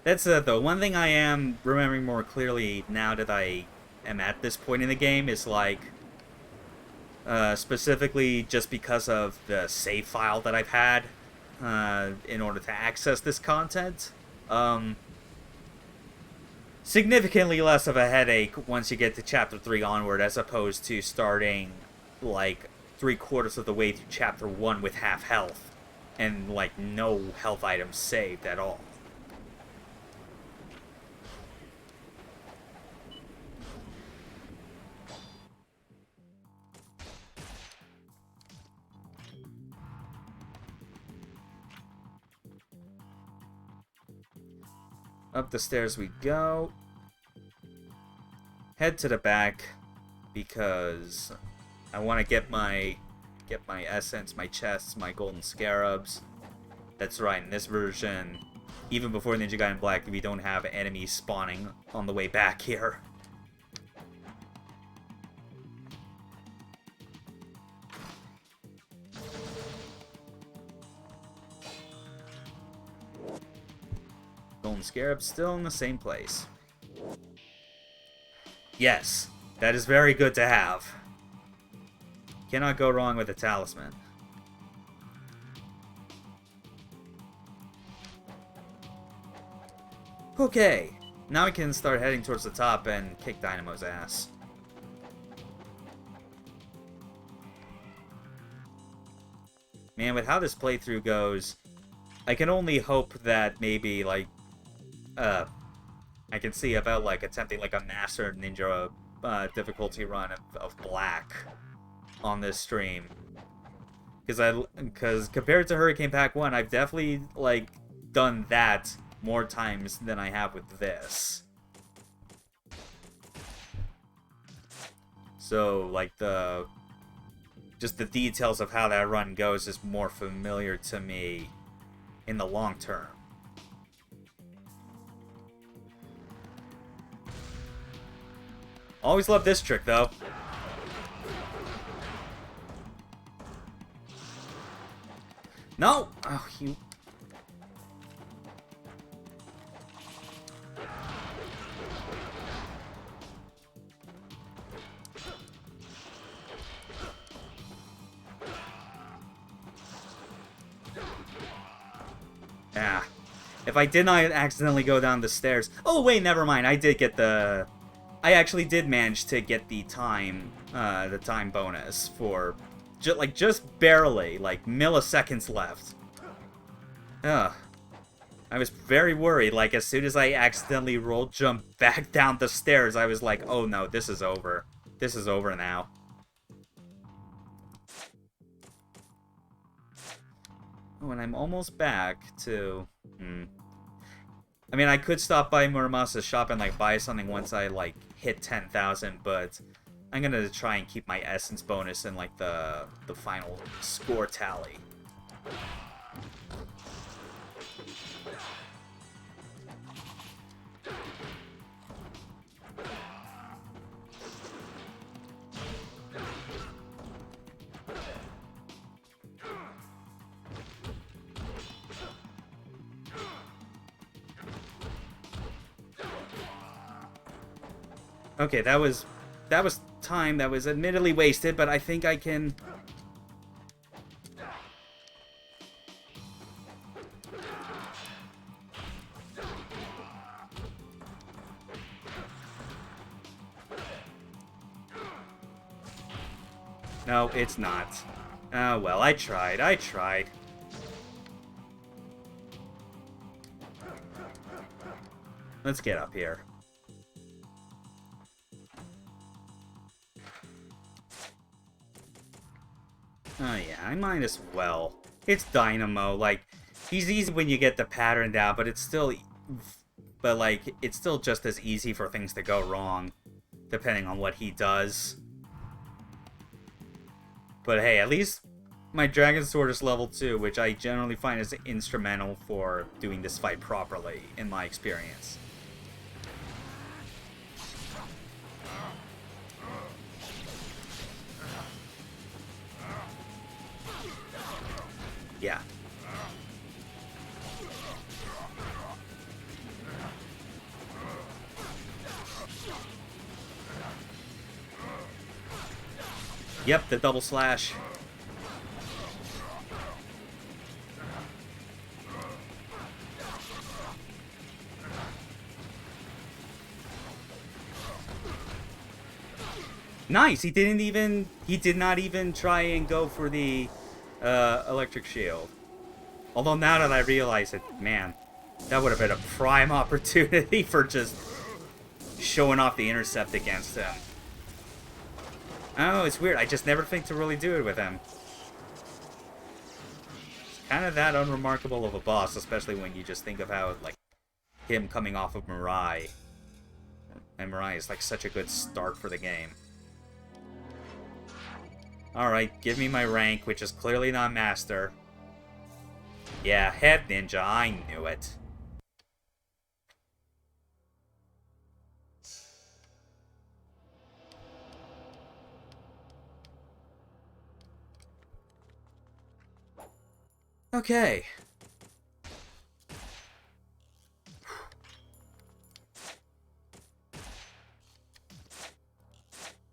That's the one thing I am remembering more clearly now that I am at this point in the game is like, specifically just because of the save file that I've had in order to access this content. Significantly less of a headache once you get to Chapter 3 onward, as opposed to starting like 3/4 of the way through Chapter 1 with half health and like no health items saved at all. Up the stairs we go. Head to the back because I want to get my essence, my chests, my golden scarabs. That's right, in this version, even before Ninja Gaiden Black, we don't have enemies spawning on the way back here. Golden Scarab still in the same place. Yes, that is very good to have. Cannot go wrong with a talisman. Okay, now we can start heading towards the top and kick Dynamo's ass. Man, with how this playthrough goes, I can only hope that maybe, like, I can see about, like, attempting, like, a Master Ninja difficulty run of Black on this stream. Because compared to Hurricane Pack 1, I've definitely, like, done that more times than I have with this. So, like, just the details of how that run goes is more familiar to me in the long term. Always love this trick, though. No! Oh, you... Ah. If I did not accidentally go down the stairs... Oh, wait, never mind. I did get the... I actually did manage to get the time bonus for... just barely. Like, milliseconds left. Ugh. I was very worried. Like, as soon as I accidentally jumped back down the stairs, I was like, oh no, this is over. This is over now. Oh, and I'm almost back to... I mean, I could stop by Muramasa's shop and, like, buy something once I, like, hit 10,000, but I'm gonna try and keep my essence bonus in, like, the final score tally. Okay, that was time that was admittedly wasted, but I think I can... No, it's not. Oh, well, I tried. Let's get up here. Oh yeah, I might as well. It's Dynamo, like, he's easy when you get the pattern down, but it's still... But, like, it's still just as easy for things to go wrong, depending on what he does. But hey, at least my Dragon Sword is level 2, which I generally find is instrumental for doing this fight properly, in my experience. Yeah. Yep, the double slash. Nice. He did not even try and go for the electric shield. Although now that I realize it, man, that would have been a prime opportunity for just showing off the intercept against him. Oh, it's weird. I just never think to really do it with him. It's kind of that unremarkable of a boss, especially when you just think of how, like, him coming off of Mirai. And Mirai is, like, such a good start for the game. Alright, give me my rank, which is clearly not Master. Yeah, Head Ninja, I knew it. Okay.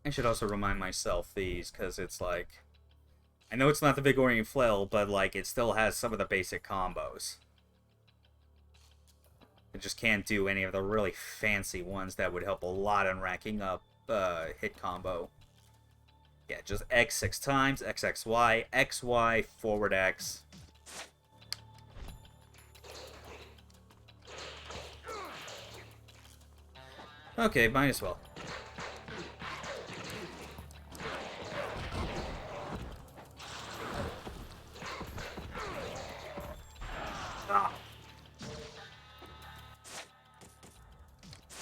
I should also remind myself these, because it's like... I know it's not the Vigorian Flail, but like it still has some of the basic combos. It just can't do any of the really fancy ones that would help a lot in racking up hit combo. Yeah, just X 6 times, XXY, XY, forward X. Okay, might as well.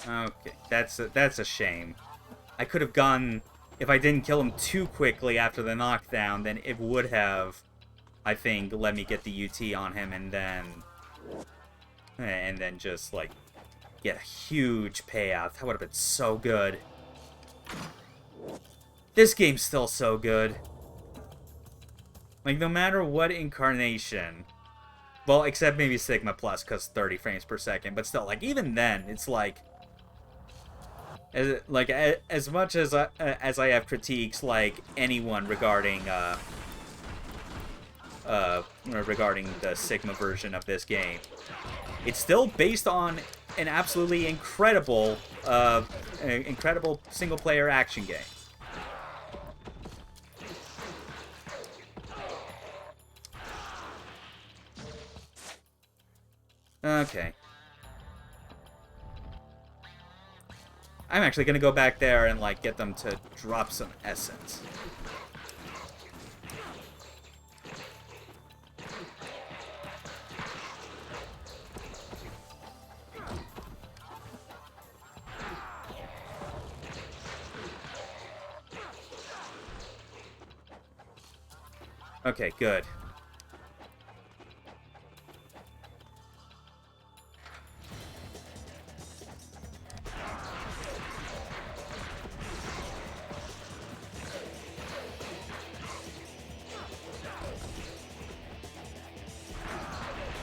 Okay, that's a shame. I could have gone... If I didn't kill him too quickly after the knockdown, then it would have, I think, let me get the UT on him and then just, like, get a huge payout. That would have been so good. This game's still so good. Like, no matter what incarnation... Well, except maybe Sigma Plus, because 30 frames per second. But still, like, even then, it's like... As much as I have critiques, like, anyone regarding, regarding the Sigma version of this game. It's still based on an absolutely incredible single-player action game. Okay. I'm actually gonna go back there and, like, get them to drop some essence. Okay, good.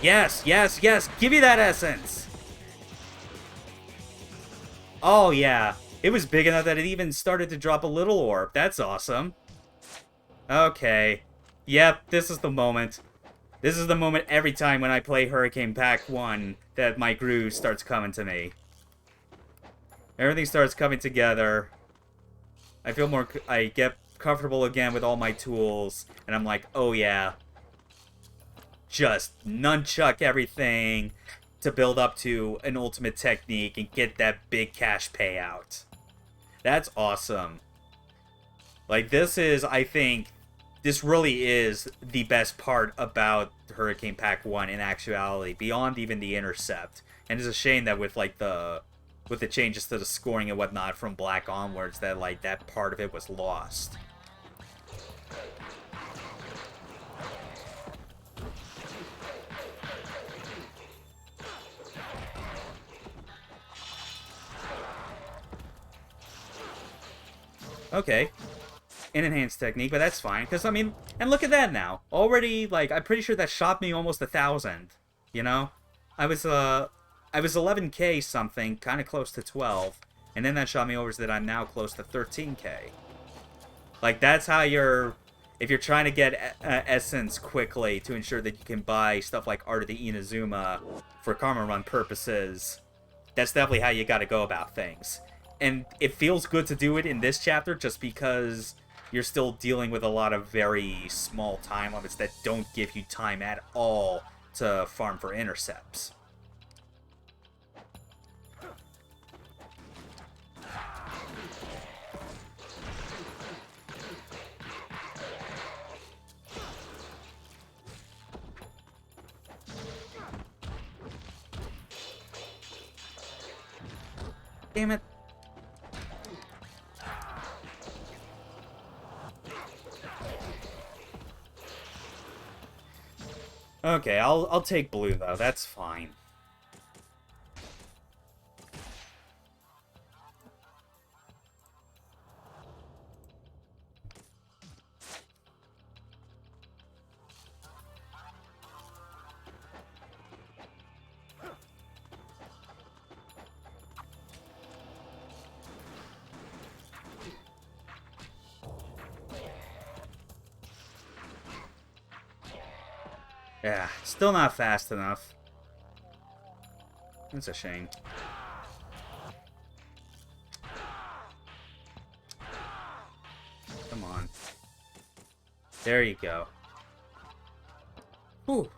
Yes, yes, yes! Give me that essence! Oh, yeah. It was big enough that it even started to drop a little orb. That's awesome. Okay. Yep, this is the moment. This is the moment every time when I play Hurricane Pack 1 that my groove starts coming to me. Everything starts coming together. I feel more... I get comfortable again with all my tools. And I'm like, oh yeah. Just nunchuck everything to build up to an ultimate technique and get that big cash payout. That's awesome. Like, this is, I think... This really is the best part about Hurricane Pack 1 in actuality, beyond even the Intercept. And it's a shame that with, like, the changes to the scoring and whatnot from Black onwards, that, like, that part of it was lost. Okay. An enhanced technique, but that's fine, because, I mean, and look at that now. Already, like, I'm pretty sure that shot me almost 1,000, you know? I was 11k something, kind of close to 12, and then that shot me over so that I'm now close to 13k. Like, that's how if you're trying to get essence quickly to ensure that you can buy stuff like Art of the Inazuma for Karma Run purposes, that's definitely how you gotta go about things. And it feels good to do it in this chapter just because you're still dealing with a lot of very small time limits that don't give you time at all to farm for intercepts. Damn it. Okay, I'll take blue though. That's fine. Yeah, still not fast enough. That's a shame. Come on. There you go. Whew.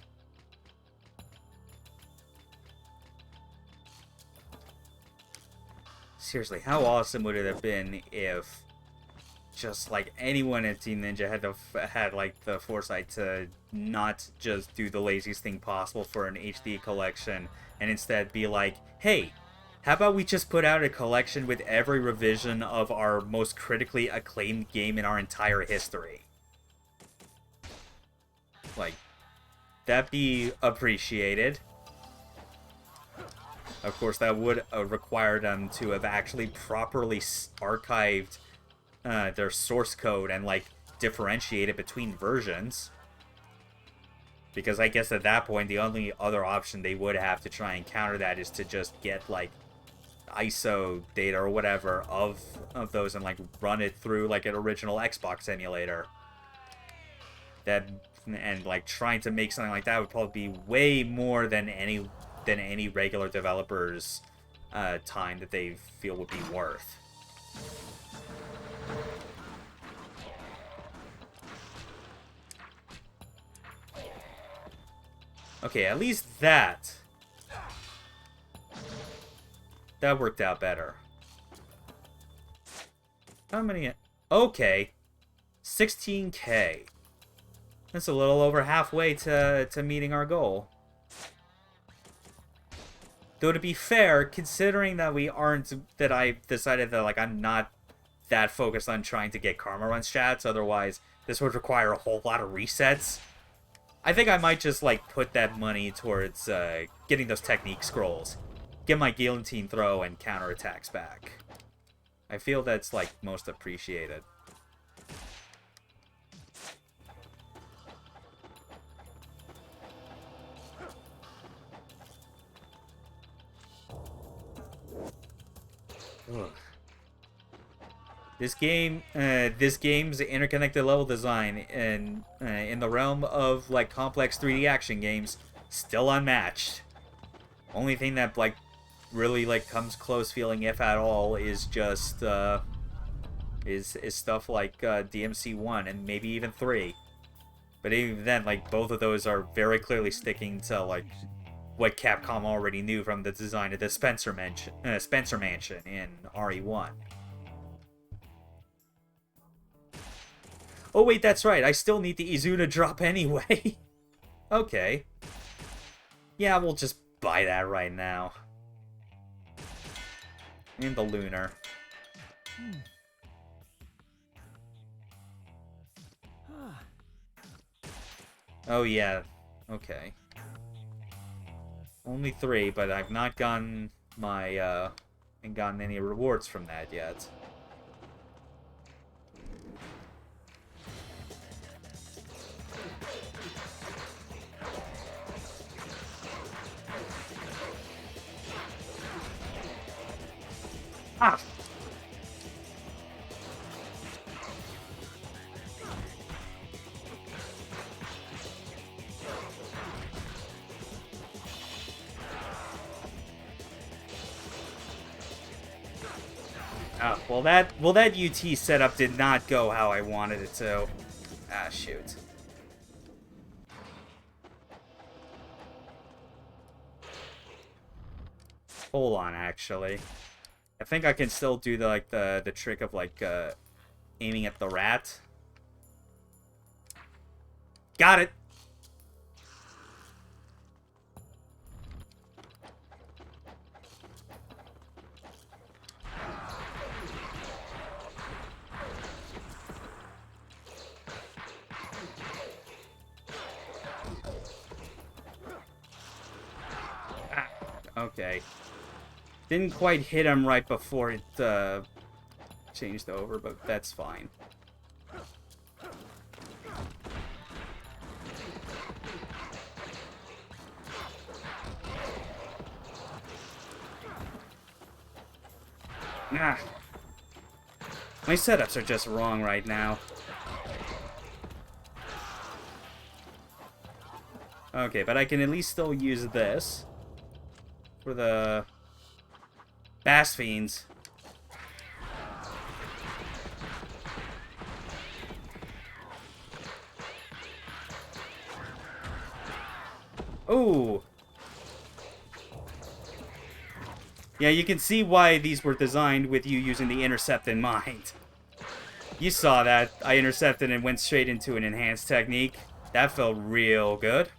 Seriously, how awesome would it have been if just like anyone at Team Ninja had like the foresight to not just do the laziest thing possible for an HD collection and instead be like, hey, how about we just put out a collection with every revision of our most critically acclaimed game in our entire history? Like, that'd be appreciated. Of course, that would require them to have actually properly archived their source code and, like, differentiate it between versions. Because I guess at that point, the only other option they would have to try and counter that is to just get, like, ISO data or whatever of those and, like, run it through, like, an original Xbox emulator. That and like trying to make something like that would probably be way more than any regular developer's time that they feel would be worth. Okay, at least that worked out better. How many? Okay, 16K. That's a little over halfway to meeting our goal. Though to be fair, considering that I decided that like I'm not that focused on trying to get karma run stats, otherwise this would require a whole lot of resets. I think I might just like put that money towards getting those technique scrolls, get my guillotine throw and counterattacks back. I feel that's like most appreciated. Ugh. This game's interconnected level design and in the realm of like complex 3D action games, still unmatched. Only thing that like really like comes close feeling, if at all, is just is stuff like DMC1 and maybe even 3. But even then, like both of those are very clearly sticking to like what Capcom already knew from the design of the Spencer Mansion in RE1. Oh wait, that's right. I still need the Izuna drop anyway. Okay. Yeah, we'll just buy that right now. And the Lunar. Oh yeah. Okay. Only 3, but I've not gotten my ain't gotten any rewards from that yet. Ah! Oh, well that UT setup did not go how I wanted it to. Ah, shoot. Hold on, actually. I think I can still do the trick of like aiming at the rat. Got it. Ah, okay. Didn't quite hit him right before it changed over, but that's fine. Ah. My setups are just wrong right now. Okay, but I can at least still use this for the Bass Fiends. Ooh. Yeah, you can see why these were designed with you using the Intercept in mind. You saw that. I intercepted and went straight into an enhanced technique. That felt real good.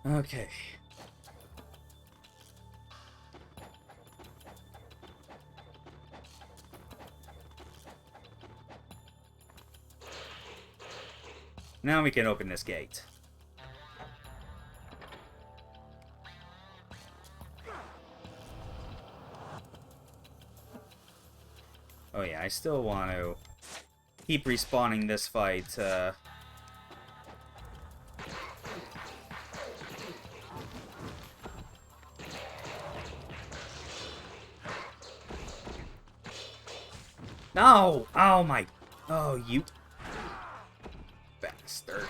Okay. Now we can open this gate. Oh yeah, I still want to keep respawning this fight. No! Oh my... Oh, you... bastard.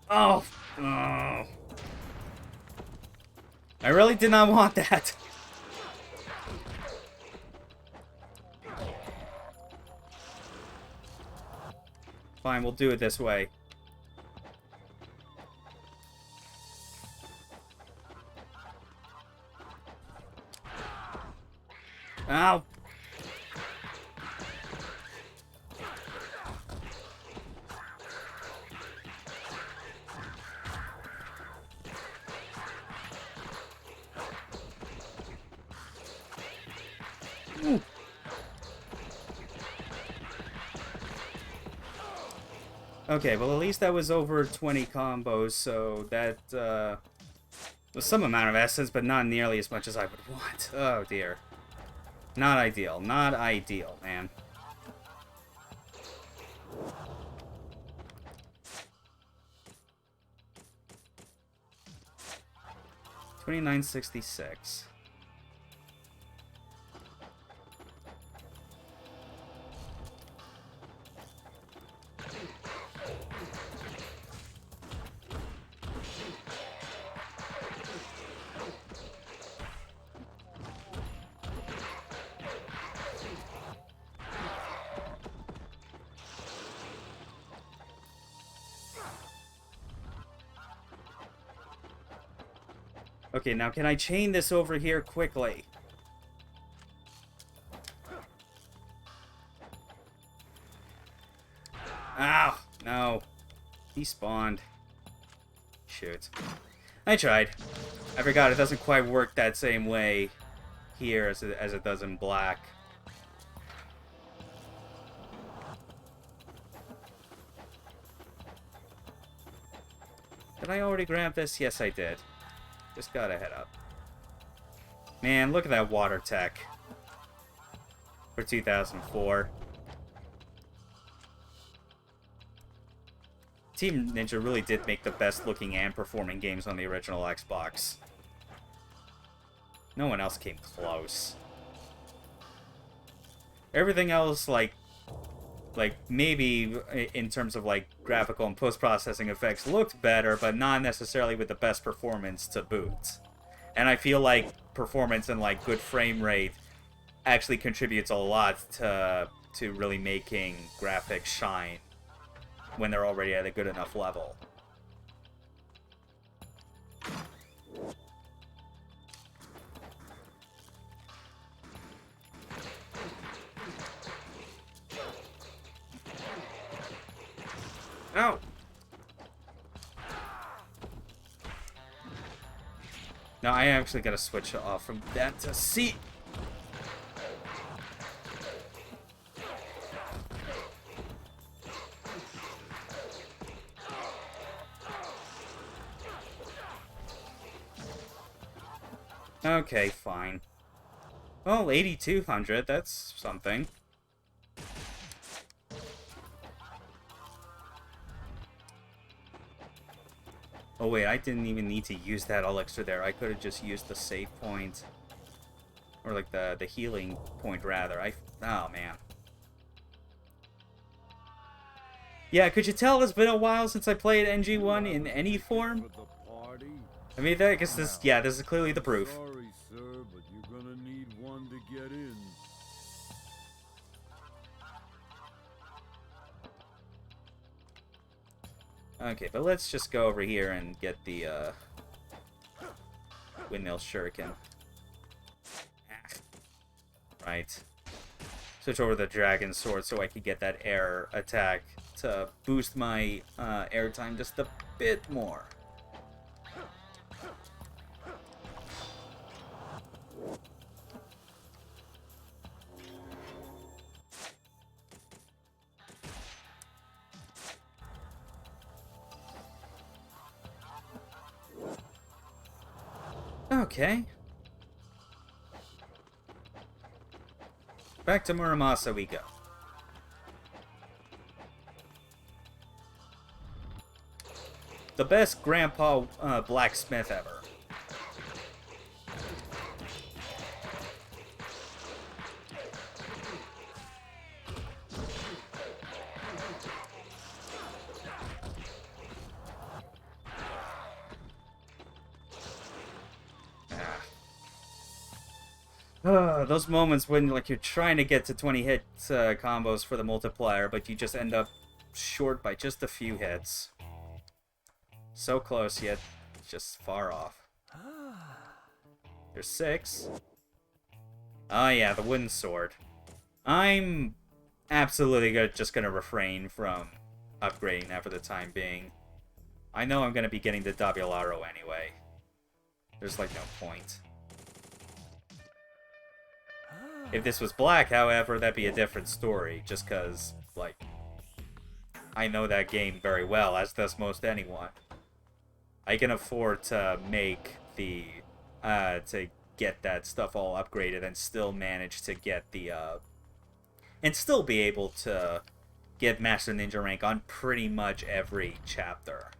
Oh! Oh. I really did not want that. Fine, we'll do it this way. Ow! Ooh. Okay, well at least that was over 20 combos, so that was some amount of essence, but not nearly as much as I would want. Oh dear. Not ideal. Not ideal, man. $29.66. Okay, now can I chain this over here quickly? Ow! No. He spawned. Shoot. I tried. I forgot it doesn't quite work that same way here as it does in black. Did I already grab this? Yes, I did. Just gotta head up. Man, look at that water tech. For 2004. Team Ninja really did make the best looking and performing games on the original Xbox. No one else came close. Everything else, like maybe in terms of like graphical and post-processing effects looked better, but not necessarily with the best performance to boot. And I feel like performance and like good frame rate actually contributes a lot to really making graphics shine when they're already at a good enough level. No. No, I actually gotta switch off from that to C. Okay, fine. Well, 8,200, that's something. Oh wait, I didn't even need to use that elixir there. I could have just used the save point. Or like the healing point, rather. Oh, man. Yeah, could you tell it's been a while since I played NG1 in any form? I mean, I guess this, yeah, this is clearly the proof. Sorry, sir, but you're gonna need one to get in. Okay, but let's just go over here and get the windmill shuriken. Right. Switch over the dragon sword so I can get that air attack to boost my air time just a bit more. Okay. Back to Muramasa we go. The best grandpa blacksmith ever. Those moments when like you're trying to get to 20 hit combos for the multiplier, but you just end up short by just a few hits. So close, yet just far off. There's 6. Oh yeah, the wooden sword. I'm absolutely just gonna refrain from upgrading that for the time being. I know I'm gonna be getting the Dabularo anyway. There's like no point. If this was black, however, that'd be a different story, just cause, like, I know that game very well, as does most anyone. I can afford to make the, to get that stuff all upgraded and still manage to get the, and still be able to get Master Ninja rank on pretty much every chapter.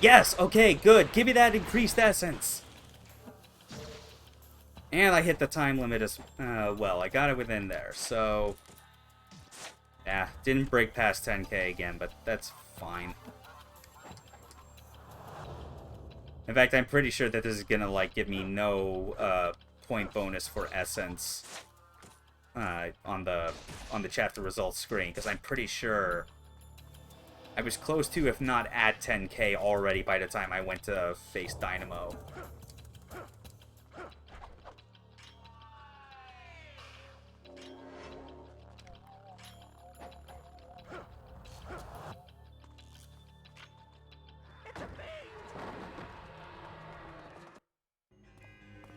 Yes, okay, good. Give me that increased essence. And I hit the time limit as well. I got it within there, so... yeah, didn't break past 10k again, but that's fine. In fact, I'm pretty sure that this is gonna, like, give me no point bonus for essence on the chapter results screen, because I'm pretty sure I was close to, if not at 10k already by the time I went to face Dynamo.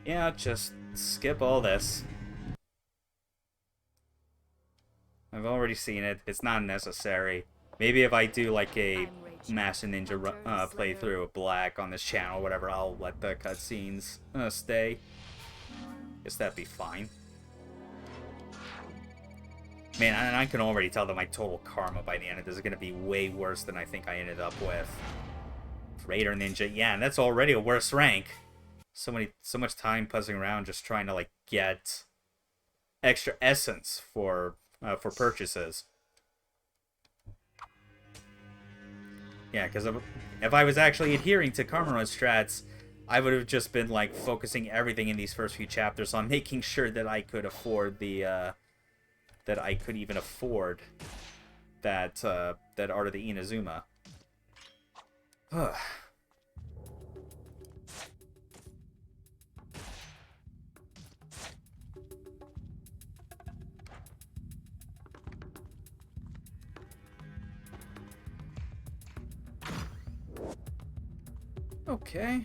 Yeah, just skip all this. I've already seen it. It's not necessary. Maybe if I do like a Master Ninja playthrough of Black on this channel or whatever, I'll let the cutscenes stay. Guess that'd be fine. Man, and I can already tell that my total karma by the end of this is going to be way worse than I think I ended up with. Raider Ninja, yeah, and that's already a worse rank. So much time puzzling around just trying to like get extra essence for purchases. Yeah, because if I was actually adhering to Karma Run strats, I would have just been like focusing everything in these first few chapters on making sure that I could afford the that I could even afford that that Art of the Inazuma. Okay.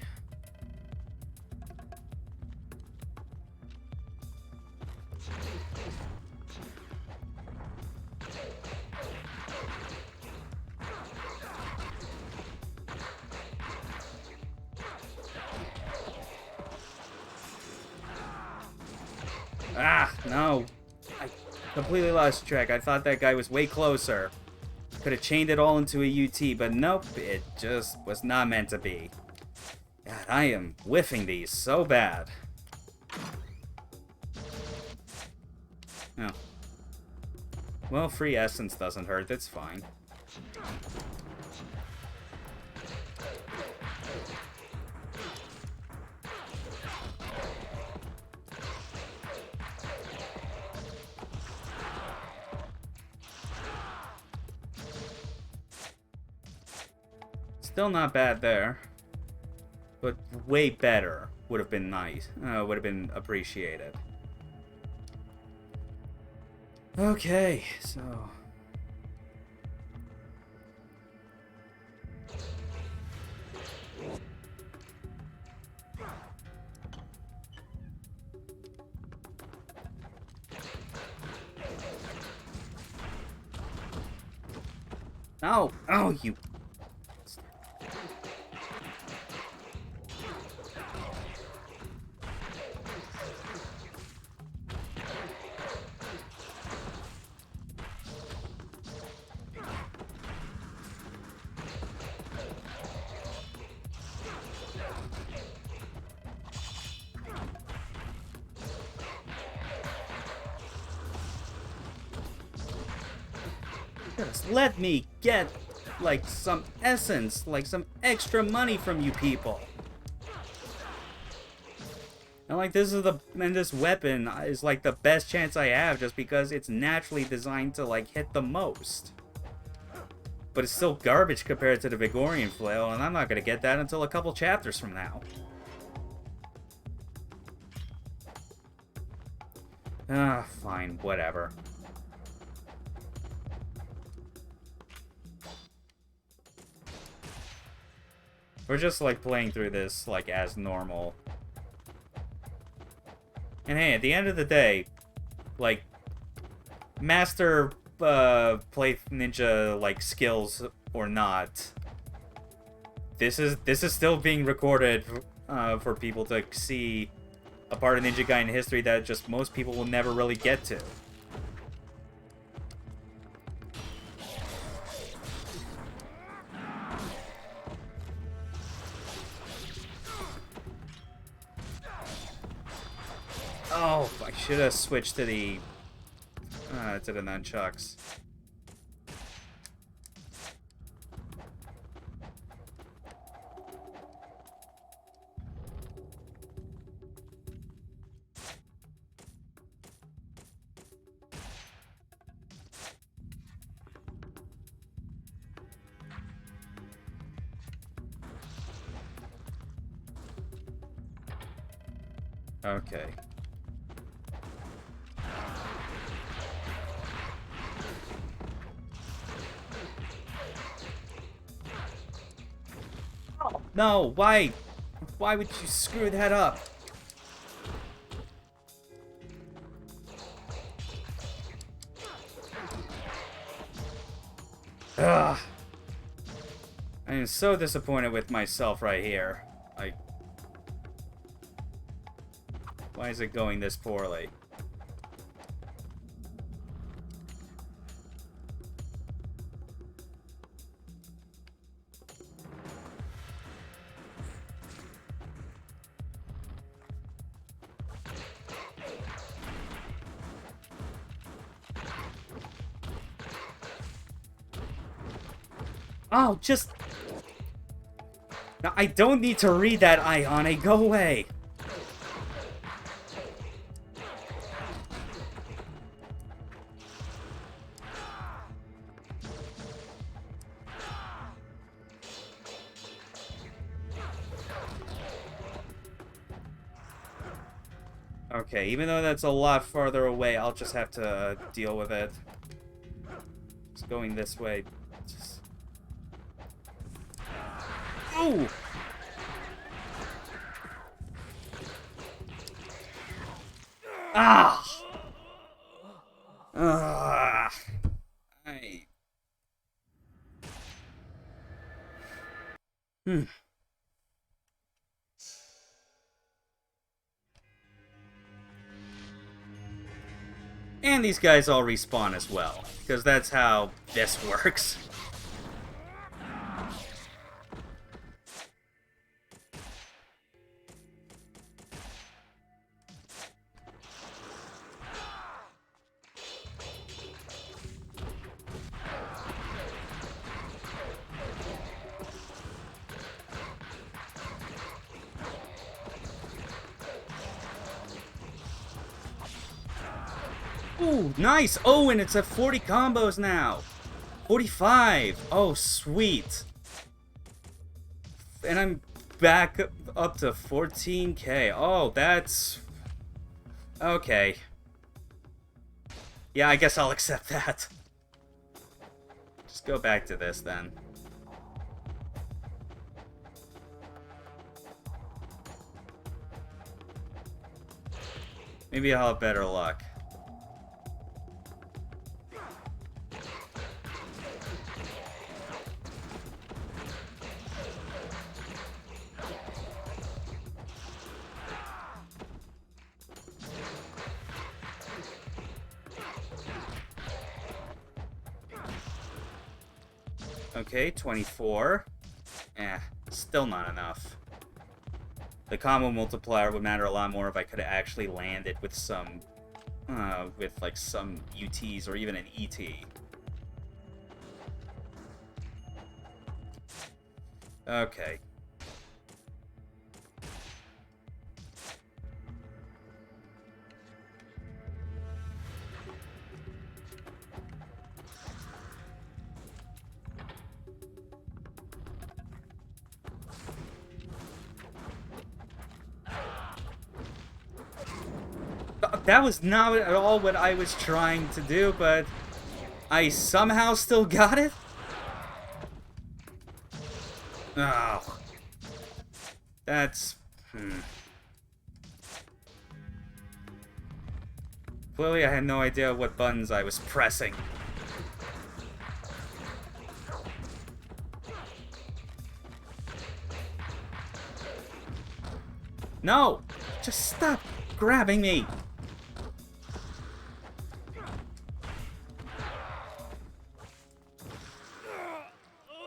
Ah, no. I completely lost track. I thought that guy was way closer. Could have chained it all into a UT, but nope, it just was not meant to be. God, I am whiffing these so bad. Oh. Well, free essence doesn't hurt, that's fine. Still not bad there. But way better would have been nice. Would have been appreciated. Okay, so... no! Oh, you... Just let me get, like, some essence, like some extra money from you people. And like this weapon is like the best chance I have just because it's naturally designed to like hit the most. But it's still garbage compared to the Vigorian flail, and I'm not gonna get that until a couple chapters from now. Ah, fine, whatever. We're just like playing through this like as normal. And hey, at the end of the day, like, master play ninja like skills or not, this is still being recorded for people to see a part of Ninja Gaiden history that just most people will never really get to. Oh, I should have switched to the nunchucks. Okay. No, why? Why would you screw that up? Ugh. I am so disappointed with myself right here. Like, why is it going this poorly? Oh, just... Now, I don't need to read that, Ione. Go away. Okay, even though that's a lot farther away, I'll just have to deal with it. It's going this way. Just... Ooh! Ah! Ah! And these guys all respawn as well, because that's how this works. Ooh, nice! Oh, and it's at 40 combos now! 45! Oh, sweet! And I'm back up to 14k. Oh, that's... Okay. Yeah, I guess I'll accept that. Just go back to this, then. Maybe I'll have better luck. Okay, 24. Still not enough. The combo multiplier would matter a lot more if I could have actually landed with some, with like some UTs or even an ET. Okay. That was not at all what I was trying to do, but I somehow still got it? Oh. That's... Clearly I had no idea what buttons I was pressing. No! Just stop grabbing me!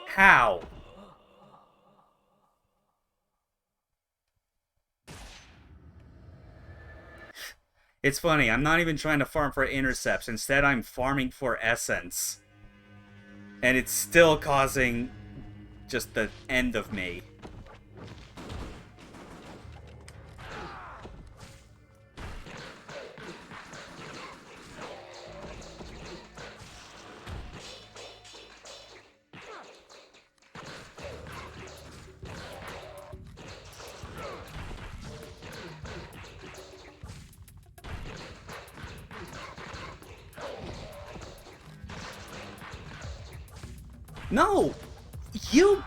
How? It's funny, I'm not even trying to farm for intercepts. Instead, I'm farming for essence. And it's still causing just the end of me. No! You...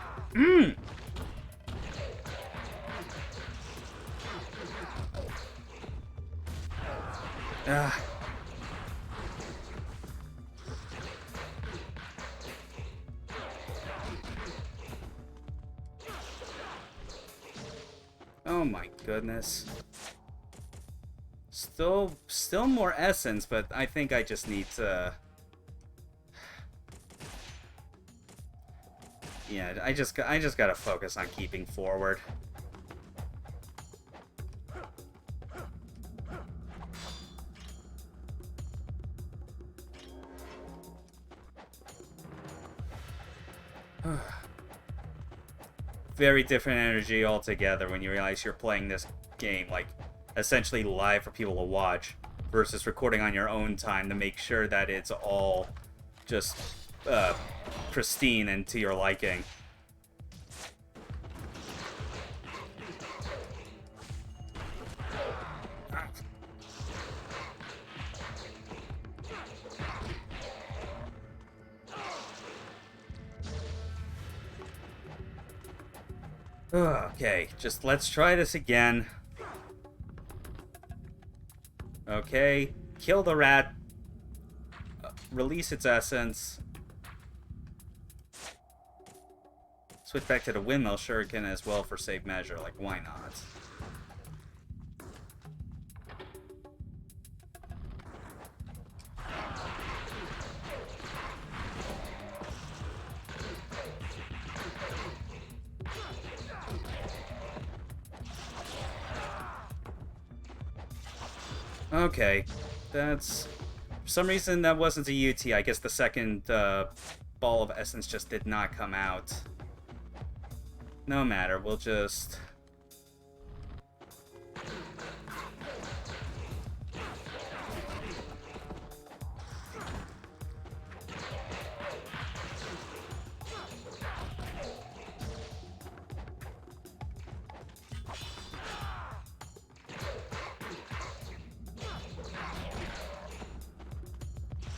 Oh my goodness. Still more essence, but I think I just need to... Yeah, I just gotta focus on keeping forward. Very different energy altogether when you realize you're playing this game, like, essentially live for people to watch, versus recording on your own time to make sure that it's all just, pristine and to your liking. Okay, just let's try this again. Okay, kill the rat. Release its essence. Switch back to the windmill shuriken as well for safe measure. Like, why not? Okay, that's... For some reason, that wasn't a UT. I guess the second ball of essence just did not come out. No matter, we'll just...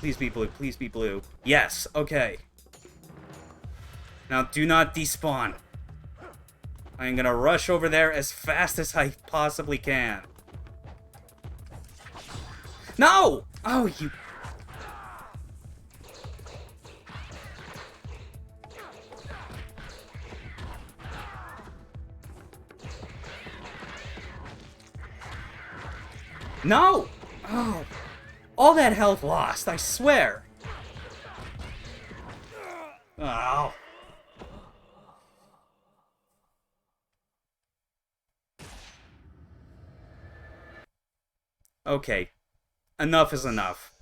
Please be blue, please be blue. Yes, okay. Now do not despawn. I'm gonna rush over there as fast as I possibly can. No! Oh, you... No! Oh. All that health lost, I swear. Oh. Okay. Enough is enough.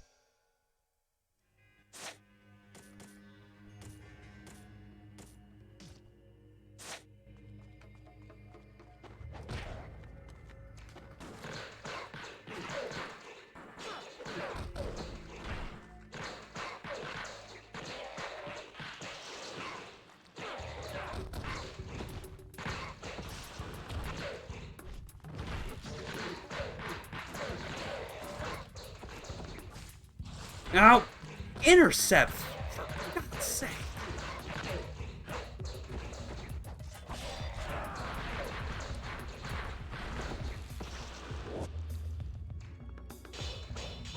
Now, Intercept, for God's sake.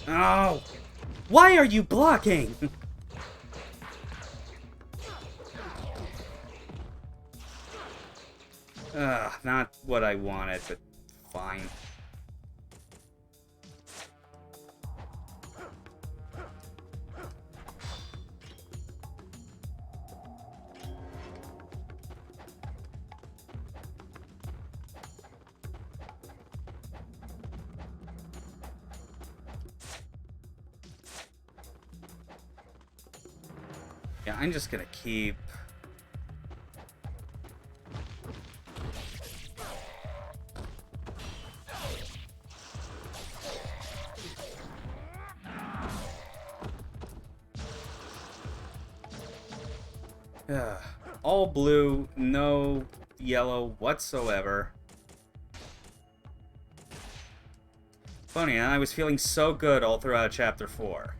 Oh, why are you blocking? Not what I wanted, but fine. Yeah, I'm just gonna keep... all blue, no yellow whatsoever. Funny, and I was feeling so good all throughout Chapter 4.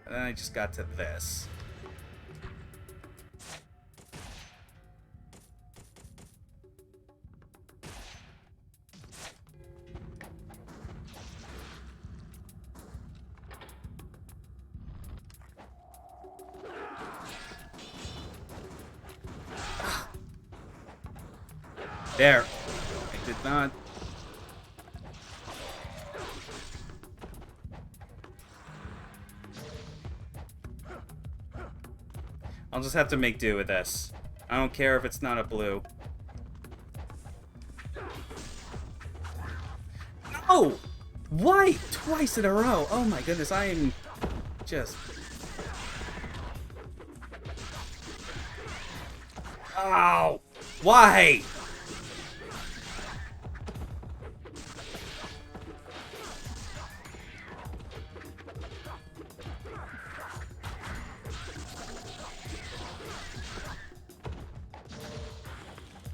And then I just got to this. There. I did not... I'll just have to make do with this. I don't care if it's not a blue. No! Why? Twice in a row! Oh my goodness, I am just... Ow! Why?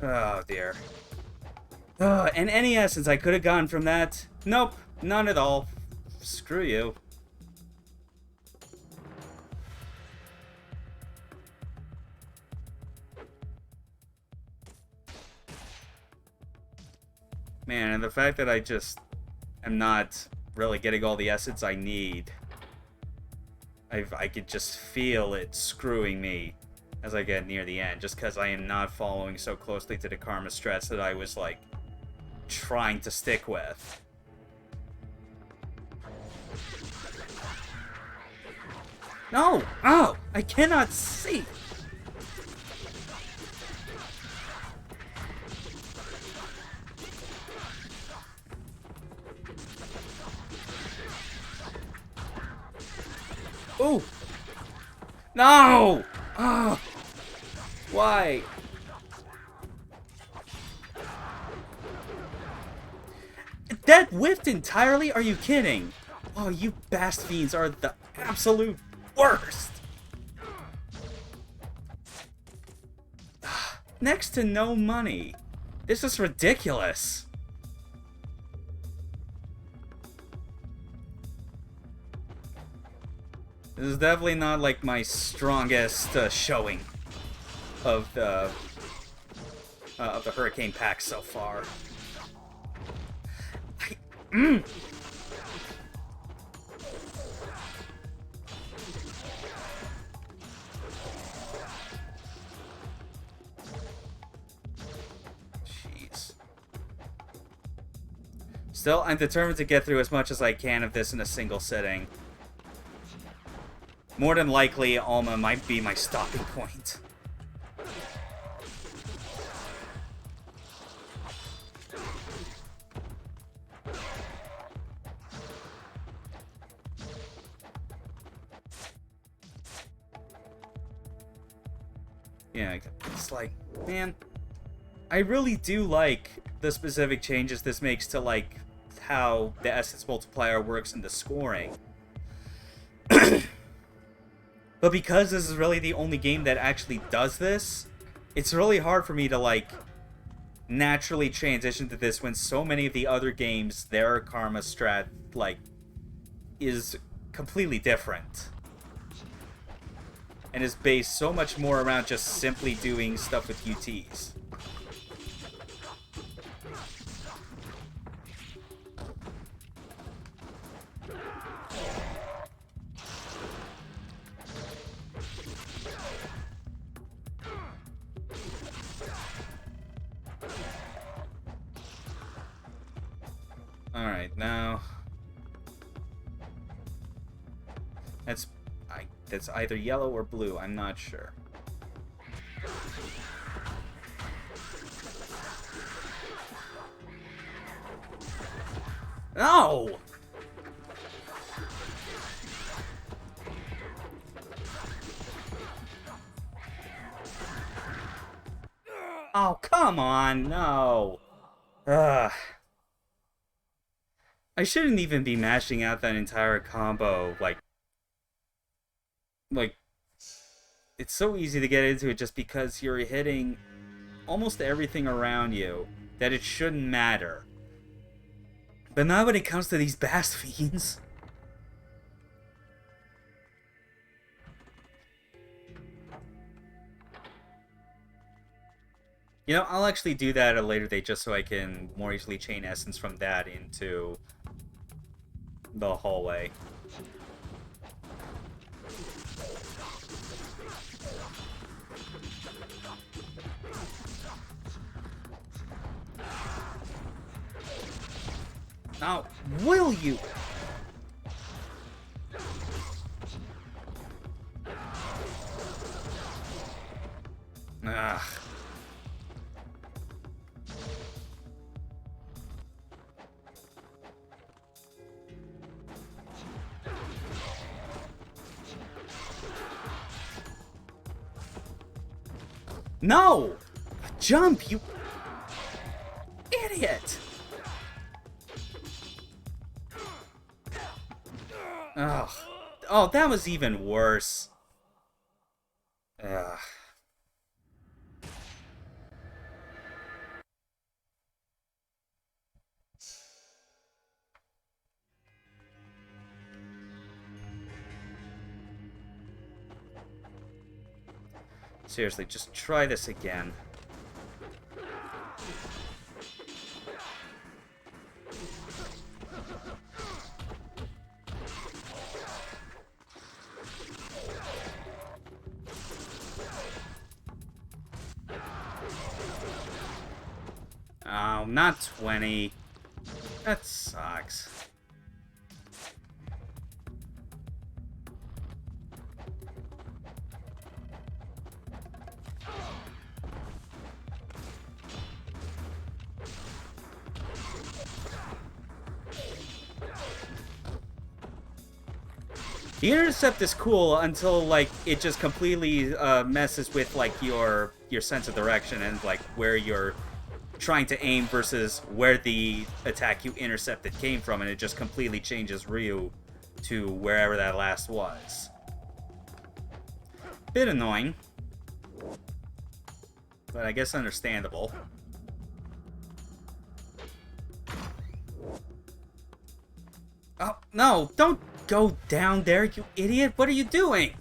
Oh dear. In any essence, I could have gone from that. Nope, none at all. Screw you. Man, and the fact that I just am not really getting all the essence I need. I could just feel it screwing me as I get near the end, just because I am not following so closely to the karma strats that I was, like, trying to stick with. No! Oh! I cannot see! Ooh! No! Oh! Why? That whiffed entirely? Are you kidding? Oh, you bast fiends are the absolute worst! Next to no money. This is ridiculous. This is definitely not like my strongest showing of the Hurricane pack so far. Jeez. Still, I'm determined to get through as much as I can of this in a single sitting. More than likely, Alma might be my stopping point. Yeah, it's like, man, I really do like the specific changes this makes to, like, how the essence multiplier works in the scoring. But because this is really the only game that actually does this, it's really hard for me to, like, naturally transition to this when so many of the other games, their karma strat, like, is completely different. And is based so much more around just simply doing stuff with UTs. Alright, now... That's either yellow or blue, I'm not sure. No! Oh, come on, no. Ugh. I shouldn't even be mashing out that entire combo, like, it's so easy to get into it just because you're hitting almost everything around you that it shouldn't matter. But not when it comes to these Bass Fiends. You know, I'll actually do that at a later date just so I can more easily chain essence from that into the hallway. Now, will you? Ugh. No! Jump, you idiot! Ugh. Oh, that was even worse. Ugh. Seriously, just try this again. Oh, not 20. That sucks. The Intercept is cool until, like, it just completely messes with, like, your sense of direction and, like, where you're trying to aim versus where the attack you intercepted came from, and it just completely changes Ryu to wherever that last was. Bit annoying, but I guess understandable. Oh, no, don't go down there, you idiot! What are you doing?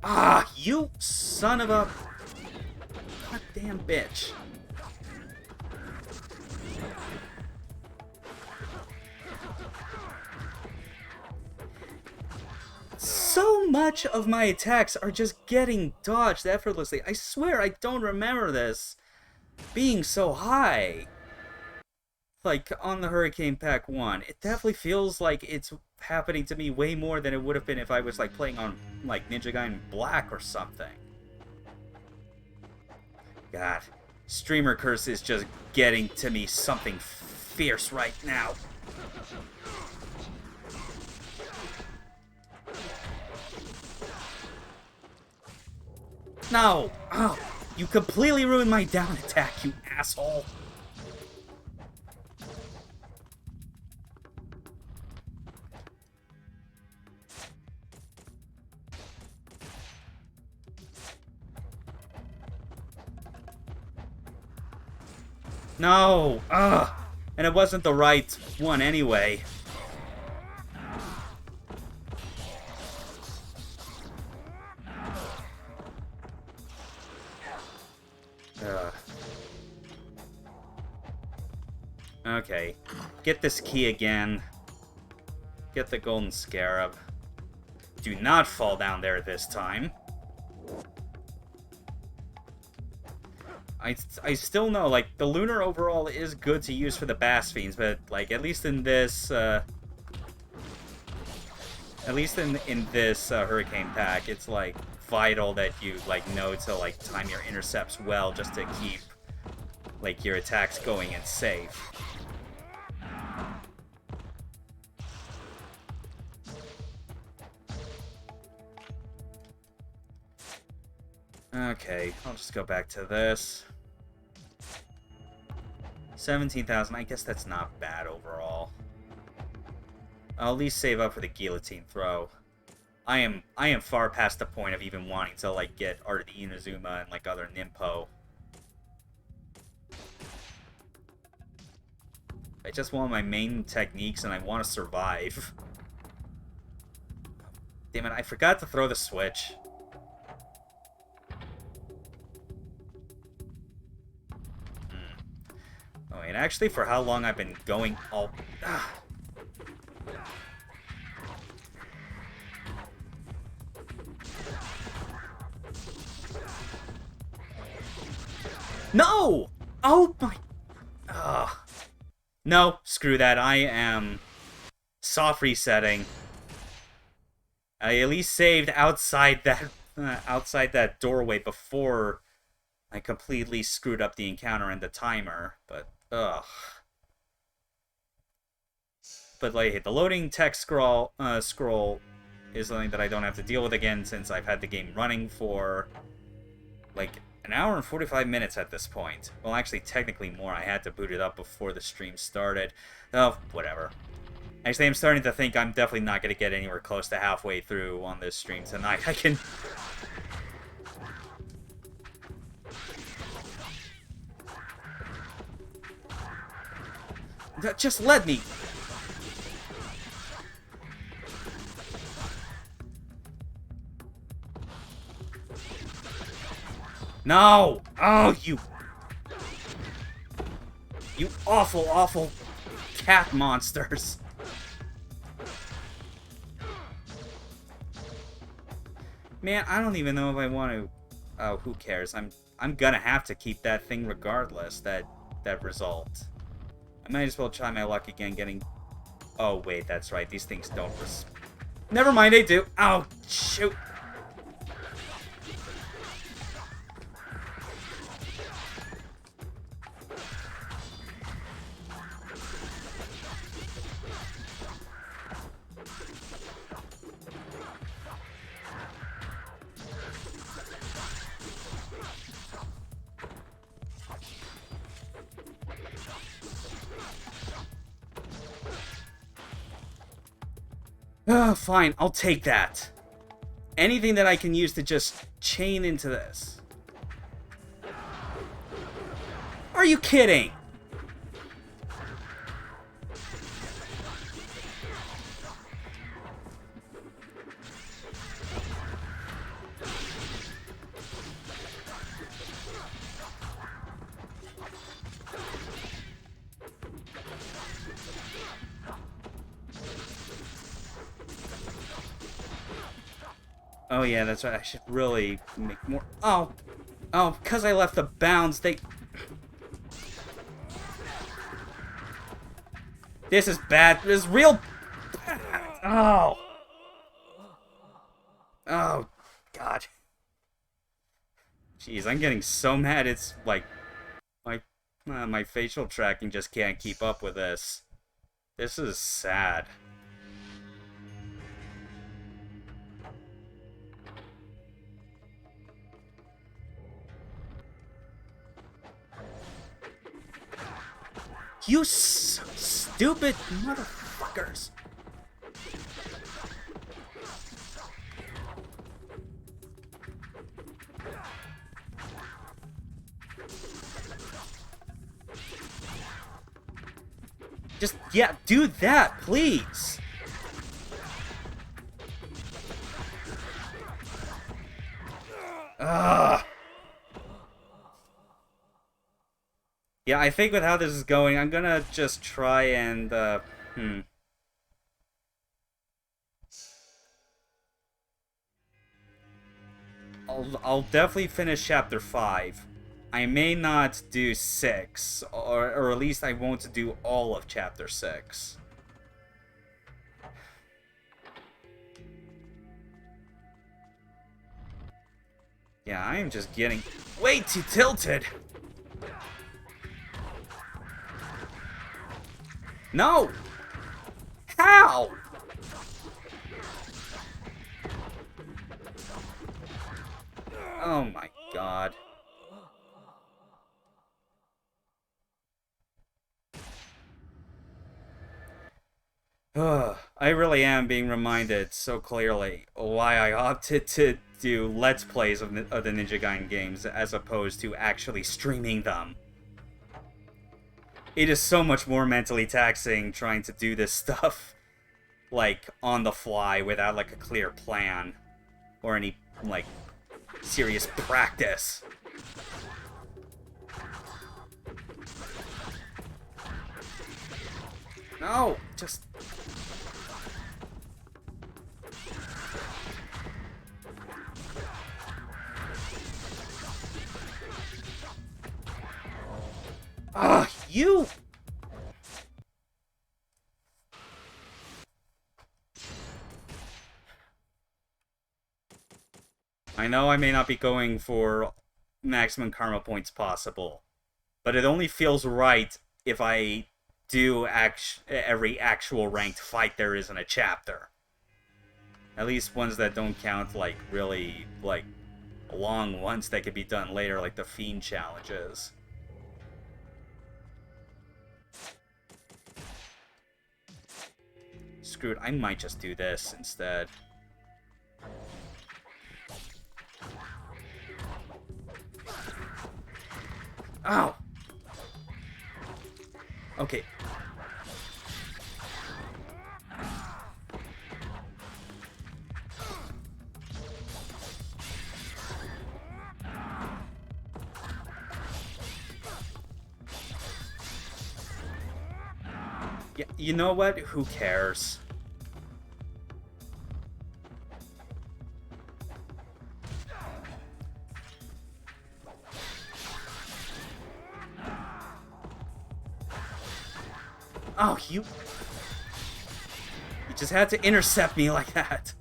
Ah, you son of a goddamn bitch. So much of my attacks are just getting dodged effortlessly. I swear I don't remember this being so high. Like, on the Hurricane Pack 1, it definitely feels like it's happening to me way more than it would have been if I was, like, playing on, like, Ninja Gaiden Black or something. God, Streamer Curse is just getting to me something fierce right now. No! Oh, you completely ruined my down attack, you asshole! No! Ugh! And it wasn't the right one anyway. Ugh. Okay. Get this key again. Get the golden scarab. Do not fall down there this time. I still know, like, the Lunar overall is good to use for the Bass Fiends, but, like, at least in this, Hurricane pack, it's, like, vital that you, like, know to, like, time your intercepts well just to keep, like, your attacks going and safe. Okay, I'll just go back to this. 17,000, I guess that's not bad overall. I'll at least save up for the guillotine throw. I am far past the point of even wanting to, like, get Art of the Inazuma and, like, other Ninpo. I just want my main techniques and I want to survive. Damn it, I forgot to throw the switch. Oh, and actually, for how long I've been going all... No! Oh my... No, screw that. I am soft resetting. I at least saved outside that doorway before I completely screwed up the encounter and the timer. But ugh. But like the loading text scroll is something that I don't have to deal with again since I've had the game running for like an hour and 45 minutes at this point. Well, actually, technically more. I had to boot it up before the stream started. Oh, whatever. Actually, I'm starting to think I'm definitely not going to get anywhere close to halfway through on this stream tonight. I can... Just let me... No! Oh, you... You awful, awful cat monsters. Man, I don't even know if I want to... Oh, who cares? I'm gonna have to keep that thing regardless, that result. I might as well try my luck again getting... Oh, wait, that's right. These things don't... Never mind, they do. Oh, shoot. Fine, I'll take that. Anything that I can use to just chain into this. Are you kidding? Oh yeah, that's right. I should really make more... Oh, because I left the bounds, they... This is bad. This is real bad. Oh. Oh, God. Jeez, I'm getting so mad. It's like... My facial tracking just can't keep up with this. This is sad. You stupid motherfuckers. Just, yeah, do that, please! Ugh! Yeah, I think with how this is going, I'm gonna just try and, I'll definitely finish Chapter 5. I may not do 6, or at least I won't do all of Chapter 6. Yeah, I am just getting way too tilted! No! How? Oh my god. I really am being reminded so clearly why I opted to do Let's Plays of the Ninja Gaiden games as opposed to actually streaming them. It is so much more mentally taxing trying to do this stuff, like, on the fly without, like, a clear plan or any, like, serious practice. No, just... you! I know I may not be going for maximum karma points possible, but it only feels right if I do every actual ranked fight there is in a chapter. At least ones that don't count, like, really, like, long ones that could be done later, like the Fiend challenges. Screw it, I might just do this instead. Ow! Okay. Yeah, you know what? Who cares? Oh, you just had to intercept me like that.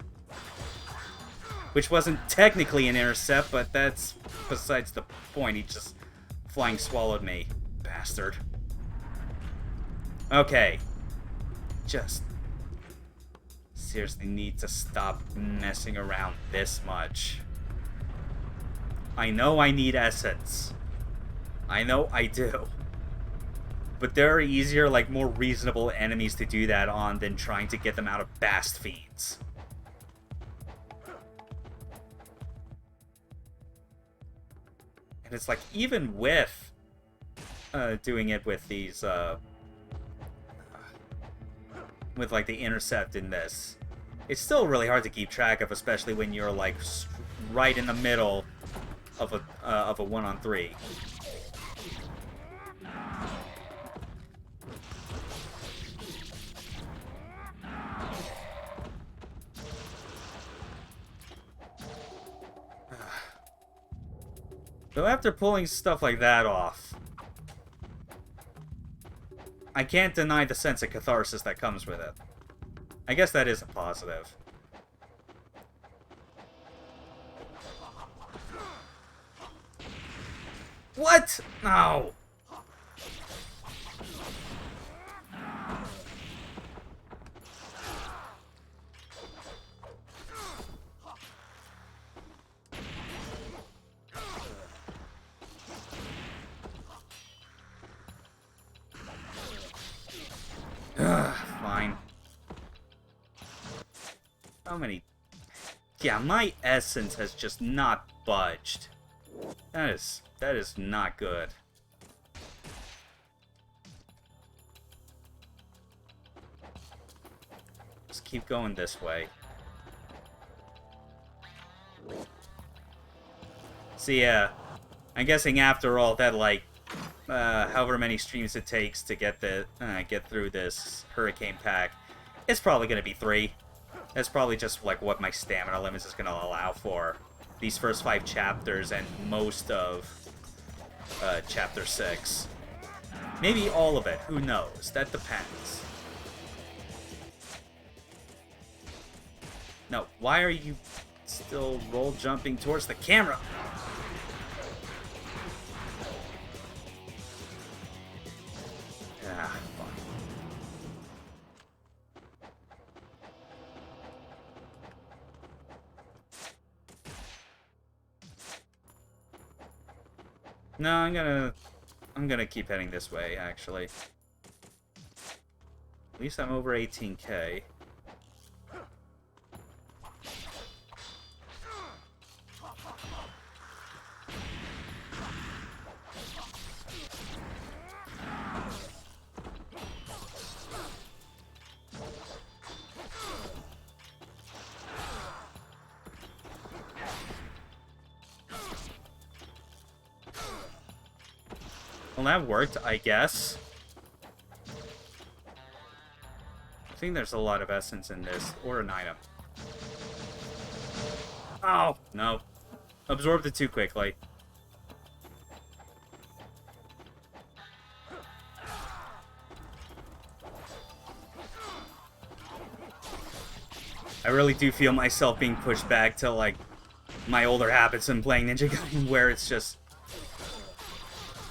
Which wasn't technically an intercept, but that's besides the point. He just flying swallowed me. Bastard. Okay. Just seriously need to stop messing around this much. I know I need essence. I know I do. But there are easier, like, more reasonable enemies to do that on than trying to get them out of Bast Fiends. And it's like, even with doing it with these, with, like, the Intercept in this, it's still really hard to keep track of, especially when you're, like, right in the middle of a 1-on-3. Though after pulling stuff like that off, I can't deny the sense of catharsis that comes with it. I guess that is a positive. What? No! Fine. How many... Yeah, my essence has just not budged. That is not good. Just keep going this way. So yeah, I'm guessing after all that, like, however many streams it takes to get through this hurricane pack, it's probably gonna be 3. That's probably just like what my stamina limits is gonna allow for these first 5 chapters and most of chapter 6. Maybe all of it. Who knows? That depends. No, why are you still roll jumping towards the camera? Ah, fine. No, I'm gonna keep heading this way, actually. At least I'm over 18k. Well, that worked, I guess. I think there's a lot of essence in this, or an item. Oh, no. Absorbed it too quickly. I really do feel myself being pushed back to, like, my older habits in playing Ninja Gaiden, where it's just...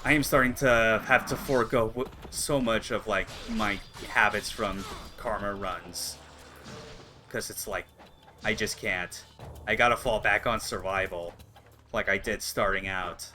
I am starting to have to forego so much of, like, my habits from Karma runs. Because it's like, I just can't. I gotta fall back on survival, like I did starting out.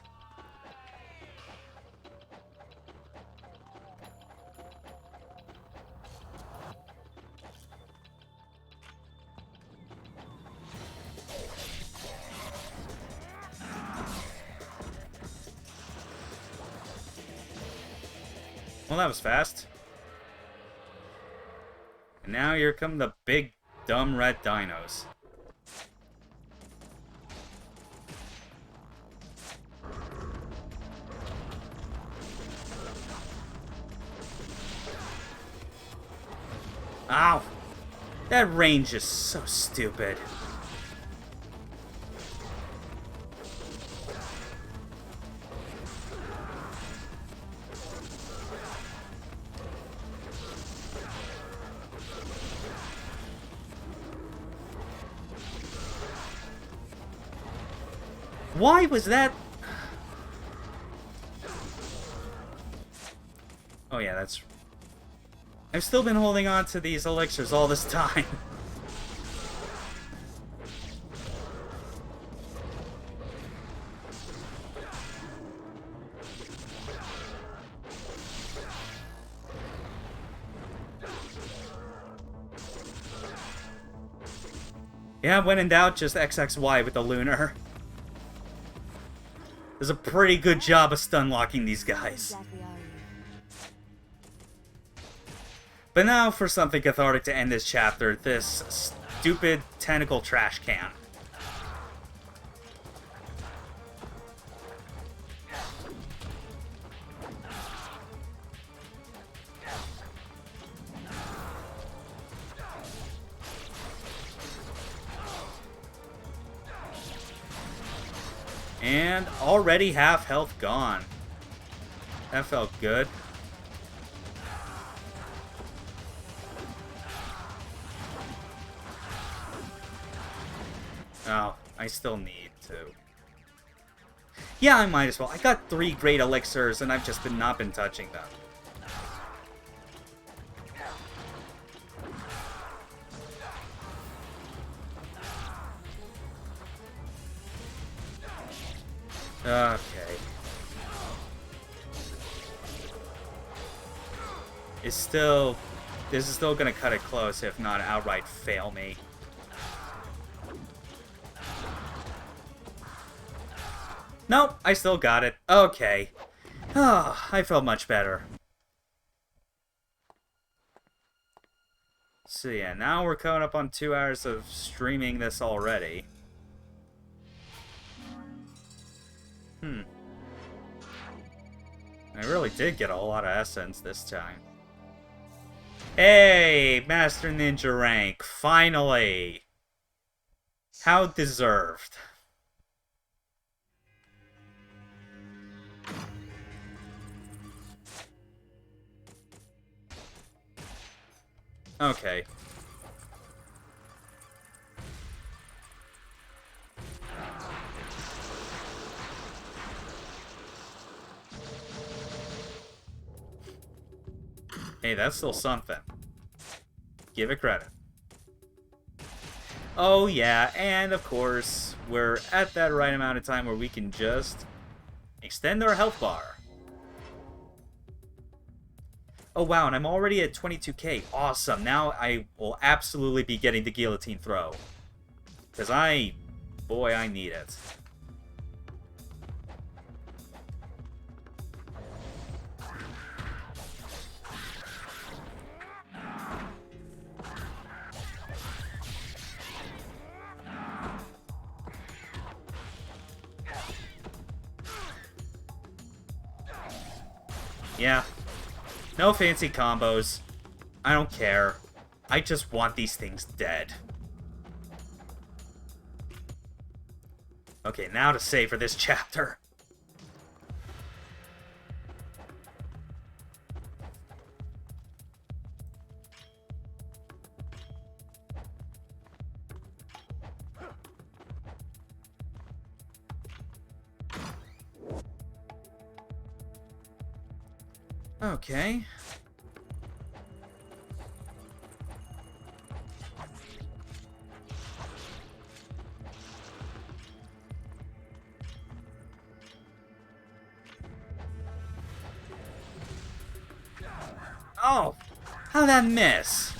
Well, that was fast. And now here come the big, dumb red dinos. Ow! That range is so stupid. Why was that? Oh yeah, that's... I've still been holding on to these elixirs all this time. Yeah, when in doubt, just XXY with the lunar. Does a pretty good job of stun locking these guys. But now for something cathartic to end this chapter, this stupid tentacle trash can. And already half health gone. That felt good. Oh, I still need to. Yeah, I might as well. I got 3 great elixirs and I've just not been touching them. Okay. This is still gonna cut it close, if not outright fail me. Nope, I still got it. Okay. Oh, I felt much better. So yeah, now we're coming up on 2 hours of streaming this already. I really did get a lot of essence this time. Hey, Master Ninja rank, finally! How deserved. Okay. Hey, that's still something. Give it credit. Oh yeah, and of course, we're at that right amount of time where we can just extend our health bar. Oh wow, and I'm already at 22k. Awesome. Now I will absolutely be getting the guillotine throw. Because boy, I need it. Yeah. No fancy combos. I don't care. I just want these things dead. Okay, now to savor this chapter. Okay. Oh! How'd that miss?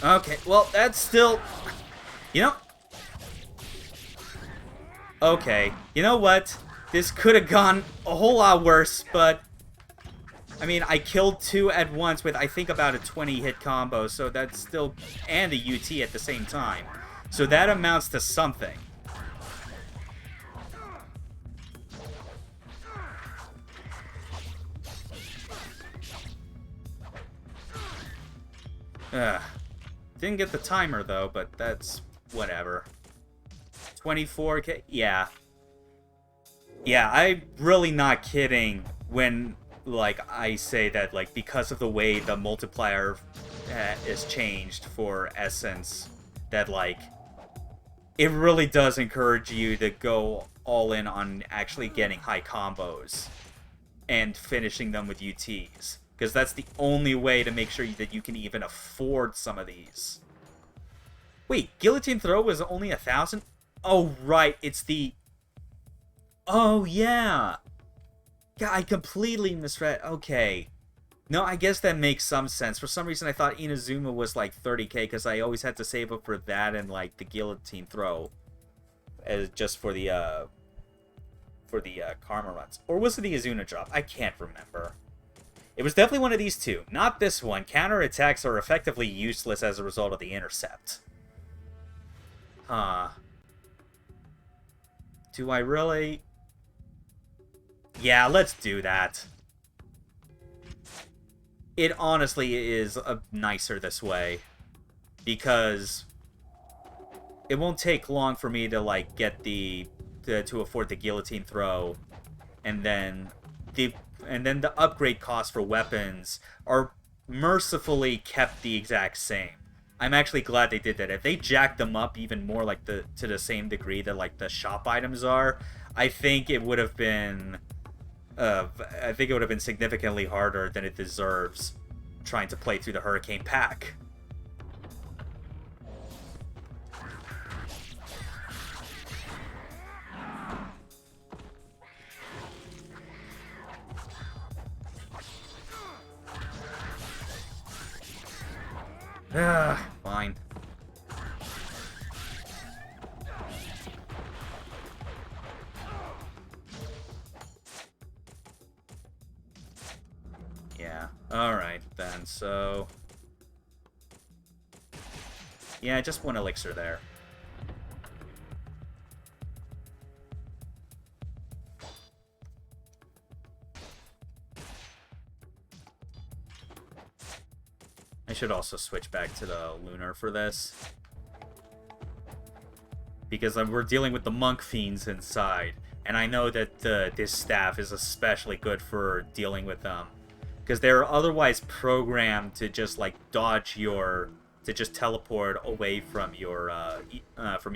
Okay, well, that's still... You know... Okay, you know what? This could have gone a whole lot worse, but... I mean, I killed two at once with, I think, about a 20-hit combo, so that's still... And a UT at the same time. So that amounts to something. Didn't get the timer, though, but that's... whatever. 24k? Yeah. Yeah, I'm really not kidding when, like, I say that, like, because of the way the multiplier is changed for Essence, that, like, it really does encourage you to go all in on actually getting high combos and finishing them with UTs. Because that's the only way to make sure that you can even afford some of these. Wait, Guillotine Throw was only 1,000? Oh, right, it's the... Oh, yeah! Yeah, I completely misread. Okay. No, I guess that makes some sense. For some reason, I thought Inazuma was like 30k, because I always had to save up for that and, like, the Guillotine Throw. As just for the Karma runs. Or was it the Azuna drop? I can't remember. It was definitely one of these two. Not this one. Counterattacks are effectively useless as a result of the Intercept. Huh. Do I really? Yeah, let's do that. It honestly is nicer this way. Because it won't take long for me to, like, get to afford the Guillotine Throw. And then the upgrade costs for weapons are mercifully kept the exact same. I'm actually glad they did that. If they jacked them up even more, like, to the same degree that, like, the shop items are, I think it would have been significantly harder than it deserves trying to play through the Hurricane Pack. Fine. Yeah. Alright, then. So... yeah, just one elixir there. I should also switch back to the lunar for this. Because we're dealing with the monk fiends inside. And I know that this staff is especially good for dealing with them. Because they're otherwise programmed to just, like, dodge your... to just teleport away from your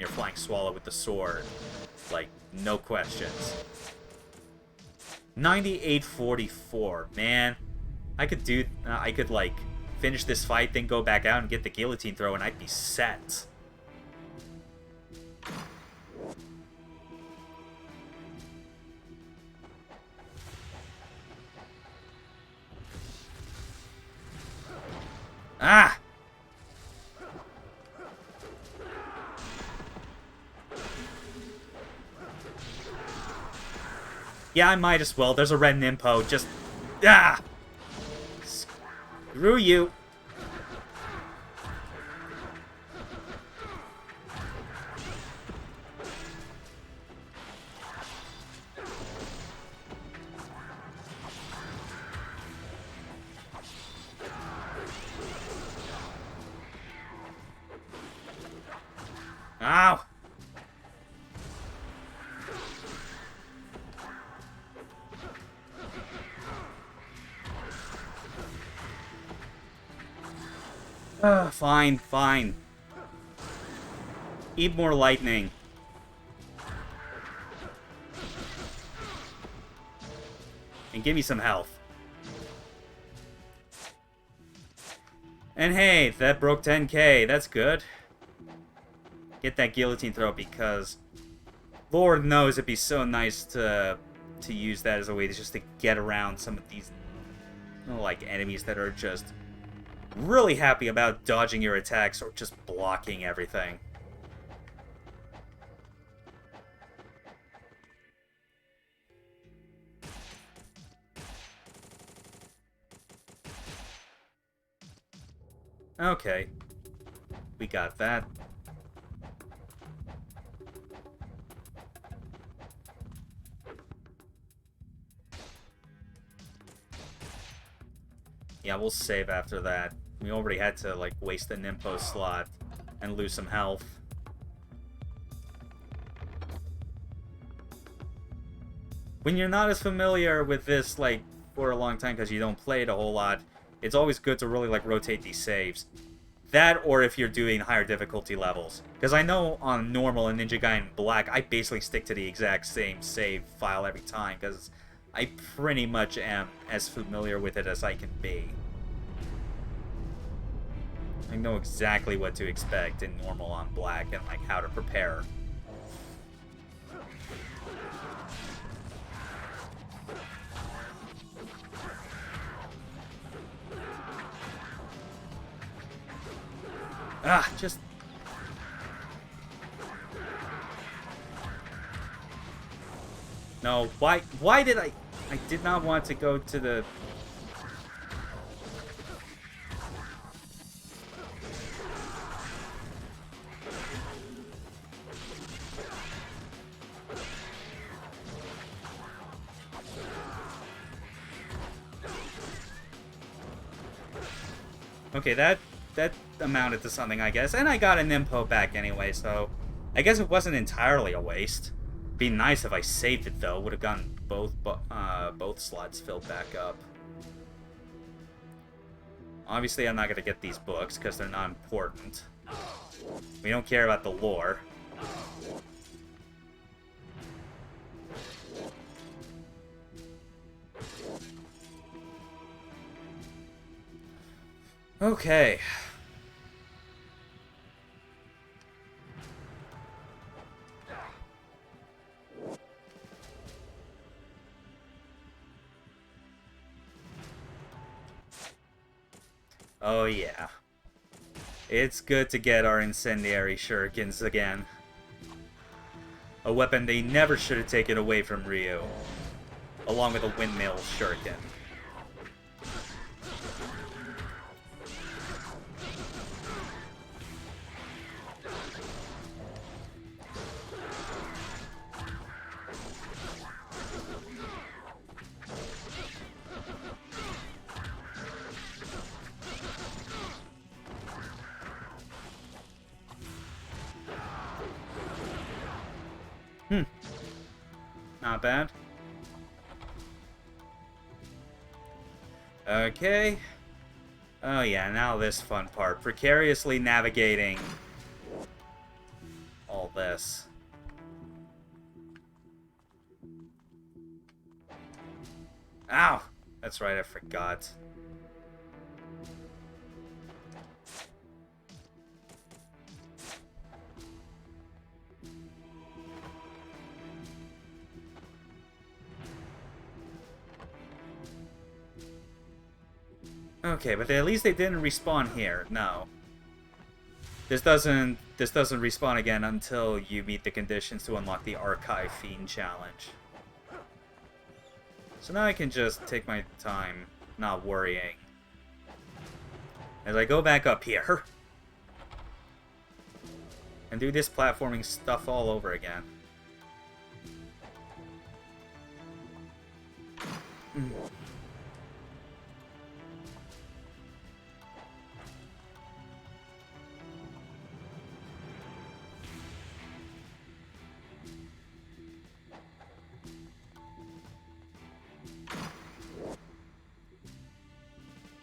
flying swallow with the sword. Like, no questions. 9844. Man, I could do... I could, like, finish this fight, then go back out and get the guillotine throw, and I'd be set. Ah! Yeah, I might as well. There's a red Nimpo. Just... ah! Screw you. Ow! Fine, fine. Eat more lightning. And give me some health. And hey, that broke 10k. That's good. Get that guillotine throw because Lord knows it'd be so nice to use that as a way to just to get around some of these like enemies that are just really happy about dodging your attacks or just blocking everything. Okay. We got that. Yeah, we'll save after that. We already had to, like, waste the Nimpo slot and lose some health. When you're not as familiar with this, like, for a long time because you don't play it a whole lot, it's always good to really, like, rotate these saves. That, or if you're doing higher difficulty levels. Because I know on normal and Ninja Gaiden Black, I basically stick to the exact same save file every time, because I pretty much am as familiar with it as I can be. I know exactly what to expect in normal on Black and like how to prepare. Ah, just... no, why did I did not want to go to the... okay, that amounted to something, I guess. And I got an Nimpo back anyway, so I guess it wasn't entirely a waste. Be nice if I saved it, though. Would have gotten both slots filled back up. Obviously, I'm not going to get these books, because they're not important. We don't care about the lore. Okay. Oh yeah. It's good to get our incendiary shurikens again. A weapon they never should have taken away from Ryu. Along with a windmill shuriken. Hmm. Not bad. Okay. Oh yeah, now this fun part. Precariously navigating all this. Ow! That's right, I forgot. Okay, but at least they didn't respawn here. No. This doesn't respawn again until you meet the conditions to unlock the Archive Fiend challenge. So now I can just take my time, not worrying. As I go back up here. And do this platforming stuff all over again.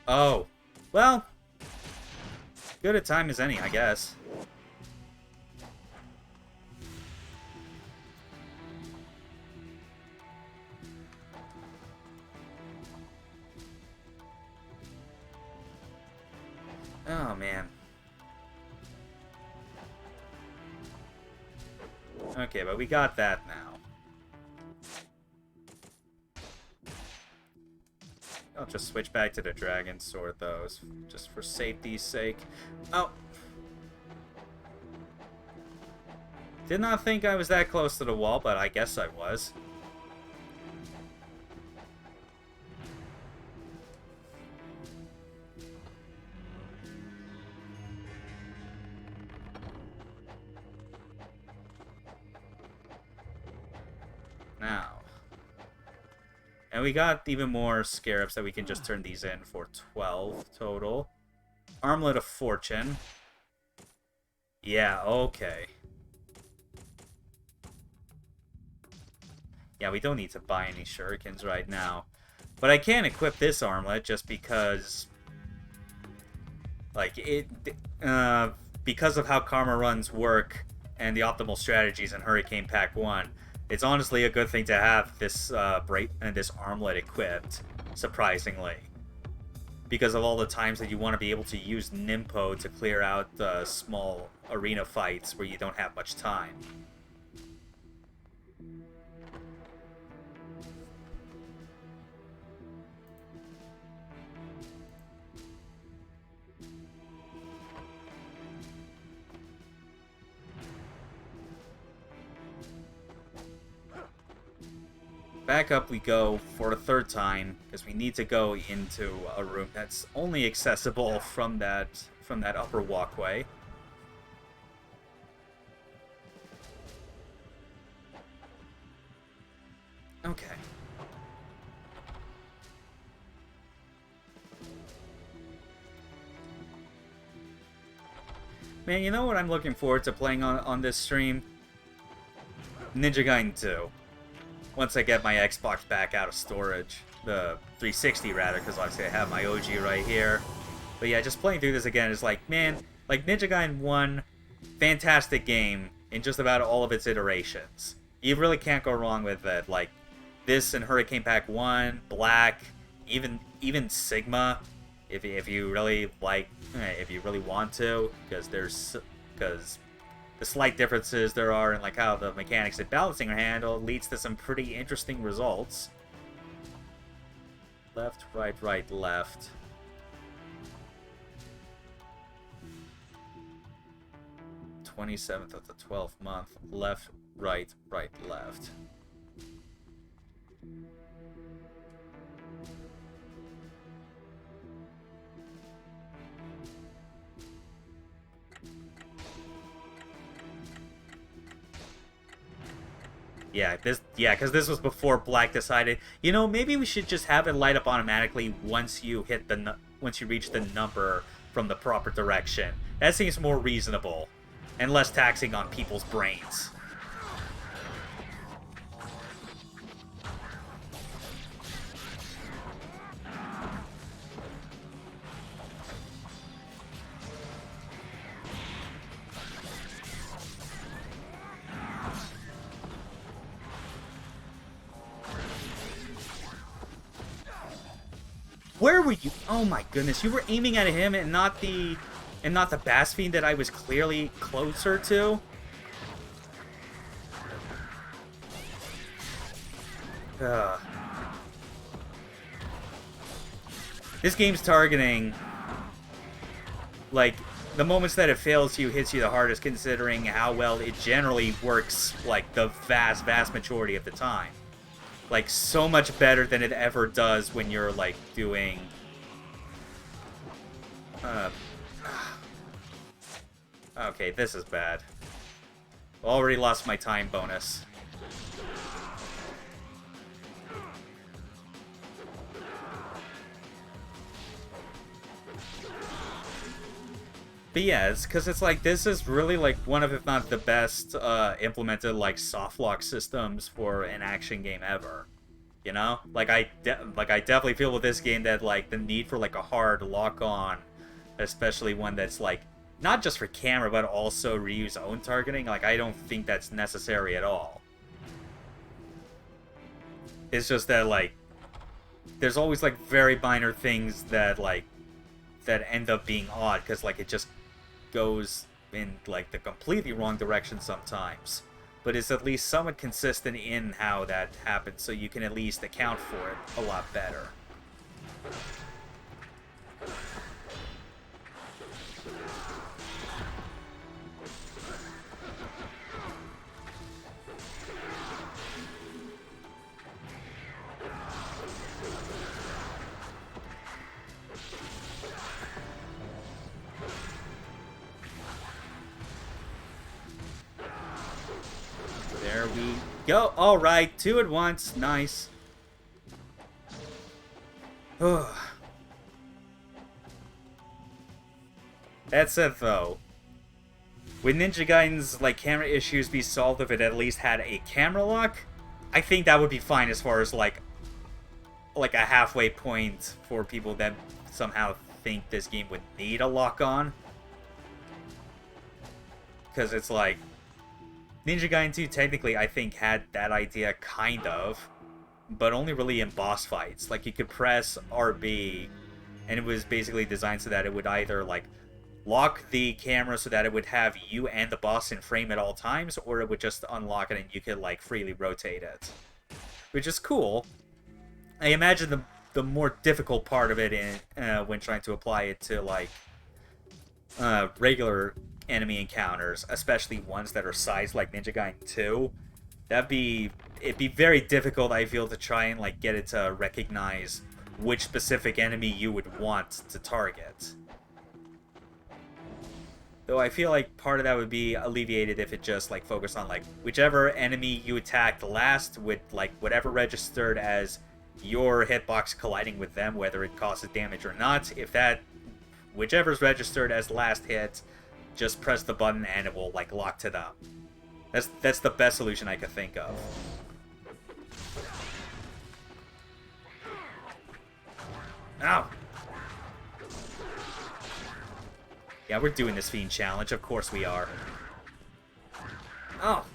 Oh. Well. Good a time as any, I guess. Oh, man. Okay, but we got that now. I'll just switch back to the Dragon Sword, though, just for safety's sake. Oh! Did not think I was that close to the wall, but I guess I was. Now. And we got even more scarabs that we can just turn these in for 12 total. Armlet of Fortune. Yeah, okay. Yeah, we don't need to buy any shurikens right now. But I can equip this armlet just because... Like, because of how Karma runs work and the optimal strategies in Hurricane Pack 1, it's honestly a good thing to have this this armlet equipped, surprisingly. Because of all the times that you want to be able to use Nimpo to clear out the small arena fights where you don't have much time. Back up we go for the third time, because we need to go into a room that's only accessible from that upper walkway. Okay. Man, you know what I'm looking forward to playing on this stream? Ninja Gaiden 2. Once I get my Xbox back out of storage. The 360 rather, because obviously I have my OG right here. But yeah, just playing through this again is like, man, like Ninja Gaiden 1, fantastic game in just about all of its iterations. You really can't go wrong with it. Like, this and Hurricane Pack 1, Black, even Sigma, if you really like, if you really want to, because the slight differences there are in like how the mechanics and balancing are handled leads to some pretty interesting results. Left, right, left. (27th of the 12th month). Left, right, left. Yeah, because this was before Black decided, you know, maybe we should just have it light up automatically once you reach the number from the proper direction. That seems more reasonable and less taxing on people's brains. Where were you? Oh my goodness, you were aiming at him and not the Bass Fiend that I was clearly closer to? Ugh. This game's targeting, like, the moments that it fails you hits you the hardest, considering how well it generally works, like, the vast majority of the time. Like, so much better than it ever does when you're, like, doing... Okay, this is bad. Already lost my time bonus. But yeah, it's because it's like, this is really like one of, if not the best implemented like soft lock systems for an action game ever. You know, like I definitely feel with this game that like the need for like a hard lock on, especially one that's like not just for camera but also Ryu's own targeting. Like I don't think that's necessary at all. It's just that like there's always like very minor things that like that end up being odd because like it just goes in like the completely wrong direction sometimes, but it's at least somewhat consistent in how that happens, so you can at least account for it a lot better. There we go. All right, 2 at once. Nice. That said, though, would Ninja Gaiden's like camera issues be solved if it at least had a camera lock? I think that would be fine as far as like a halfway point for people that somehow think this game would need a lock on. Because it's like Ninja Gaiden 2 technically, I think, had that idea, kind of, but only really in boss fights. Like, you could press RB, and it was basically designed so that it would either, like, lock the camera so that it would have you and the boss in frame at all times, or it would just unlock it and you could, like, freely rotate it. Which is cool. I imagine the more difficult part of it when trying to apply it to, like, regular enemy encounters, especially ones that are sized like Ninja Gaiden 2, it'd be very difficult, I feel, to try and like get it to recognize which specific enemy you would want to target. Though I feel like part of that would be alleviated if it just like focused on like whichever enemy you attacked last with like whatever registered as your hitbox colliding with them, whether it causes damage or not. If that whichever's registered as last hit, just press the button and it will like lock to them. That's the best solution I could think of. Ow! Yeah, we're doing this Fiend challenge. Of course we are. Oh!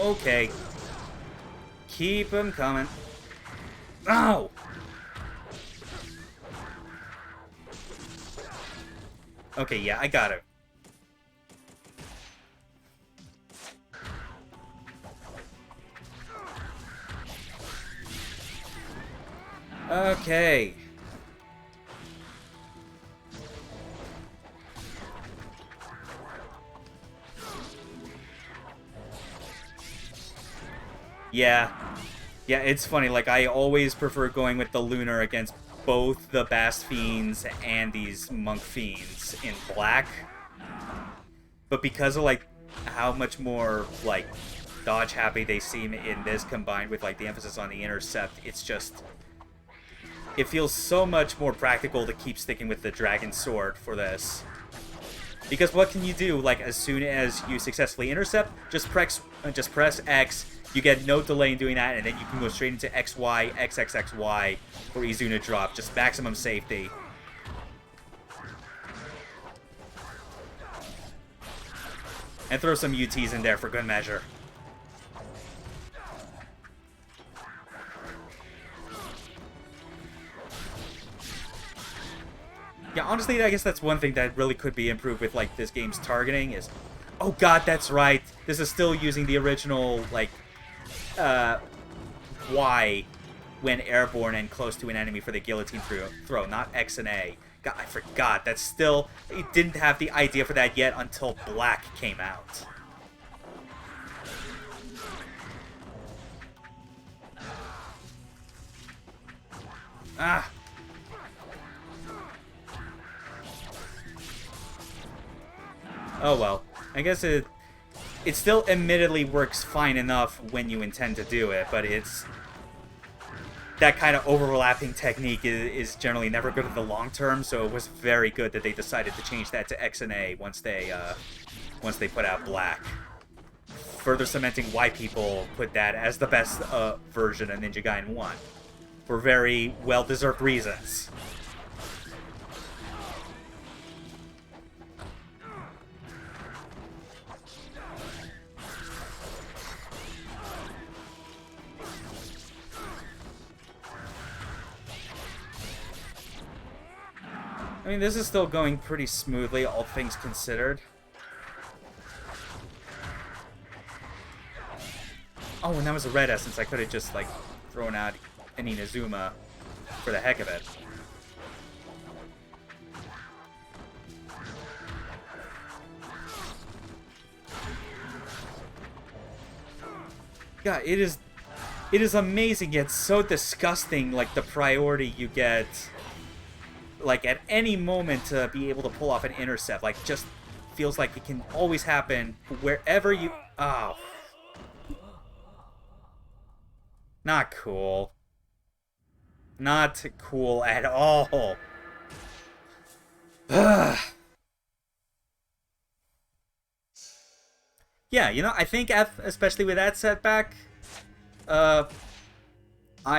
Okay. Keep them coming. Ow! Okay, yeah, I got it. Okay. Yeah. Yeah, it's funny, like, I always prefer going with the Lunar against both the Bass Fiends and these Monk Fiends in black. But because of, like, how much more, like, dodge-happy they seem in this, combined with, like, the emphasis on the Intercept, it's just... It feels so much more practical to keep sticking with the Dragon Sword for this. Because what can you do? Like, as soon as you successfully intercept, just press X. You get no delay in doing that, and then you can go straight into XY, XXXY for Izuna drop. Just maximum safety. And throw some UTs in there for good measure. Yeah, honestly, I guess that's one thing that really could be improved with, like, this game's targeting is... Oh god, that's right! This is still using the original, like, Y when airborne and close to an enemy for the guillotine throw, not X and A. God, I forgot. That's still... It didn't have the idea for that yet until Black came out. Ah! Oh well. I guess it still admittedly works fine enough when you intend to do it, but it's... That kind of overlapping technique is generally never good in the long term, so it was very good that they decided to change that to X and A once they put out Black. Further cementing why people put that as the best version of Ninja Gaiden 1. For very well-deserved reasons. I mean, this is still going pretty smoothly, all things considered. Oh, and that was a red essence. I could have just, like, thrown out an Inazuma for the heck of it. God, it is amazing yet so disgusting, like, the priority you get... Like, at any moment to be able to pull off an intercept. Like, just feels like it can always happen wherever you... Oh. Not cool. Not cool at all. Ugh. Yeah, you know, I think, especially with that setback, I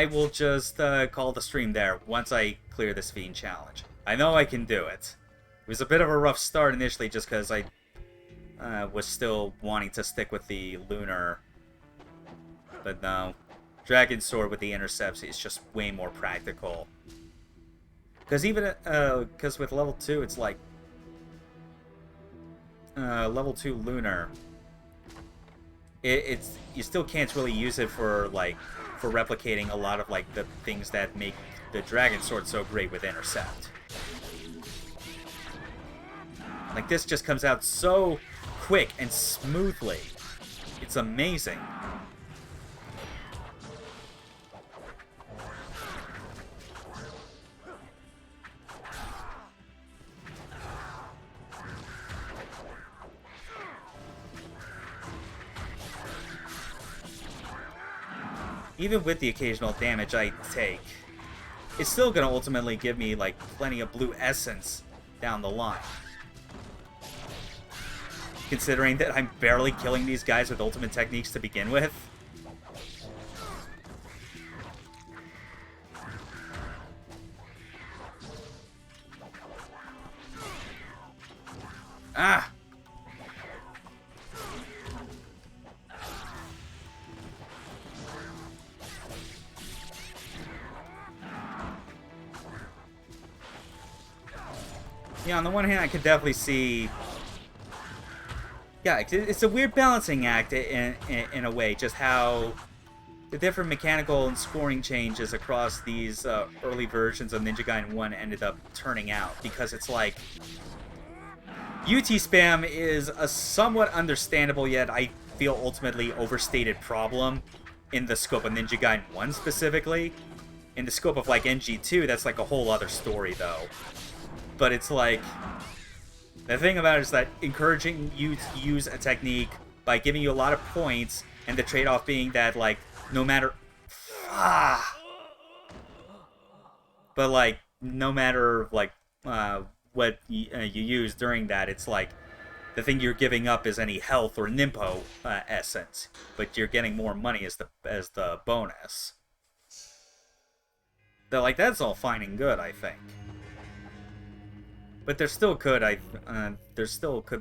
will just call the stream there once I clear this Fiend challenge. I know I can do it. It was a bit of a rough start initially just because I was still wanting to stick with the Lunar. But no. Dragon Sword with the Intercepts is just way more practical. Because even, because with level 2, it's like... level 2 Lunar. It's you still can't really use it for, like... for replicating a lot of, like, the things that make the Dragon Sword so great with Intercept. Like, this just comes out so quick and smoothly. It's amazing. Even with the occasional damage I take, it's still going to ultimately give me, like, plenty of blue essence down the line. Considering that I'm barely killing these guys with ultimate techniques to begin with. Ah! Yeah, on the one hand, I could definitely see... Yeah, it's a weird balancing act in a way, just how the different mechanical and scoring changes across these early versions of Ninja Gaiden 1 ended up turning out. Because it's like... UT spam is a somewhat understandable, yet I feel ultimately overstated problem in the scope of Ninja Gaiden 1 specifically. In the scope of, like, NG2, that's like a whole other story, though. But it's like, the thing about it is that encouraging you to use a technique by giving you a lot of points, and the trade-off being that, like, no matter... But, like, no matter, like, what you use during that, it's like, the thing you're giving up is any health or Nimpo essence, but you're getting more money as the bonus. They're like, that's all fine and good, I think. But there still could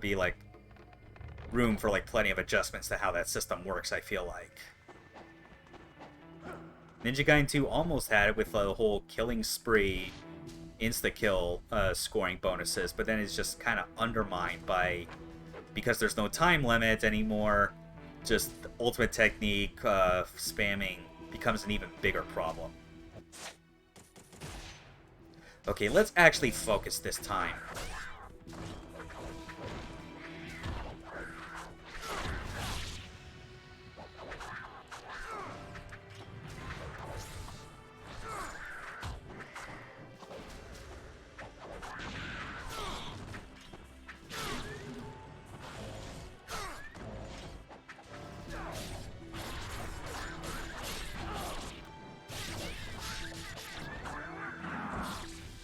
be like room for like plenty of adjustments to how that system works, I feel like. Ninja Gaiden 2 almost had it with the whole killing spree insta-kill scoring bonuses, but then it's just kind of undermined by, because there's no time limit anymore, just ultimate technique spamming becomes an even bigger problem. Okay, let's actually focus this time.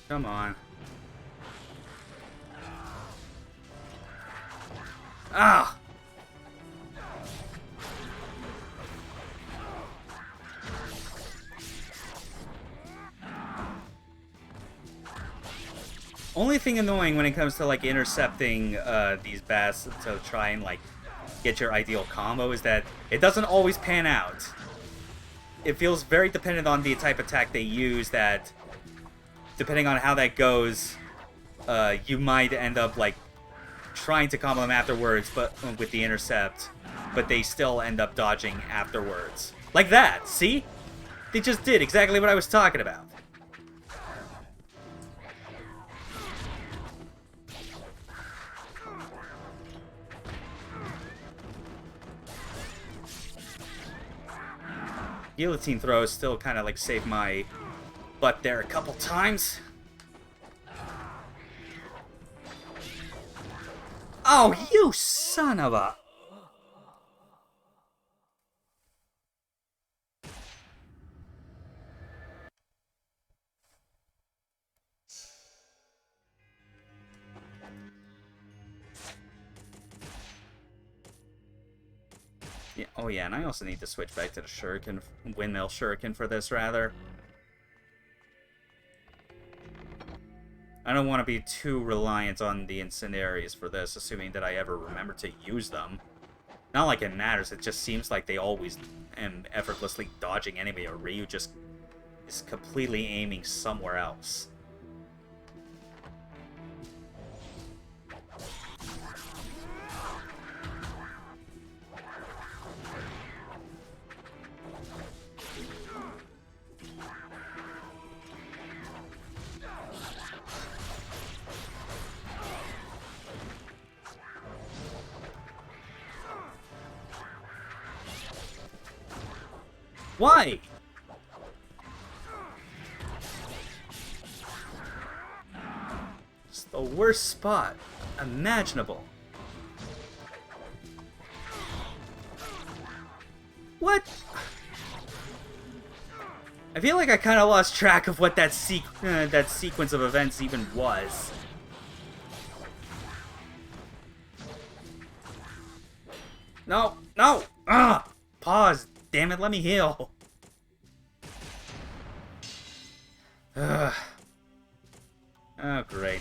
Come on. Ah! Only thing annoying when it comes to like intercepting these bats to try and like get your ideal combo is that it doesn't always pan out. It feels very dependent on the type of attack they use, that depending on how that goes, you might end up like trying to combo them afterwards, but with the intercept, but they still end up dodging afterwards. Like that, see? They just did exactly what I was talking about. Guillotine throws still kind of like saved my butt there a couple times. Oh, you son of a... Yeah, oh yeah, and I also need to switch back to the shuriken, windmill shuriken for this, rather. I don't want to be too reliant on the incendiaries for this, assuming that I ever remember to use them. Not like it matters, it just seems like they always am effortlessly dodging anyway, or Ryu just is completely aiming somewhere else. Why? It's the worst spot imaginable. What? I feel like I kind of lost track of what that sequence of events even was. No, no! Ah! Pause! Damn it, let me heal! Ugh. Oh, great.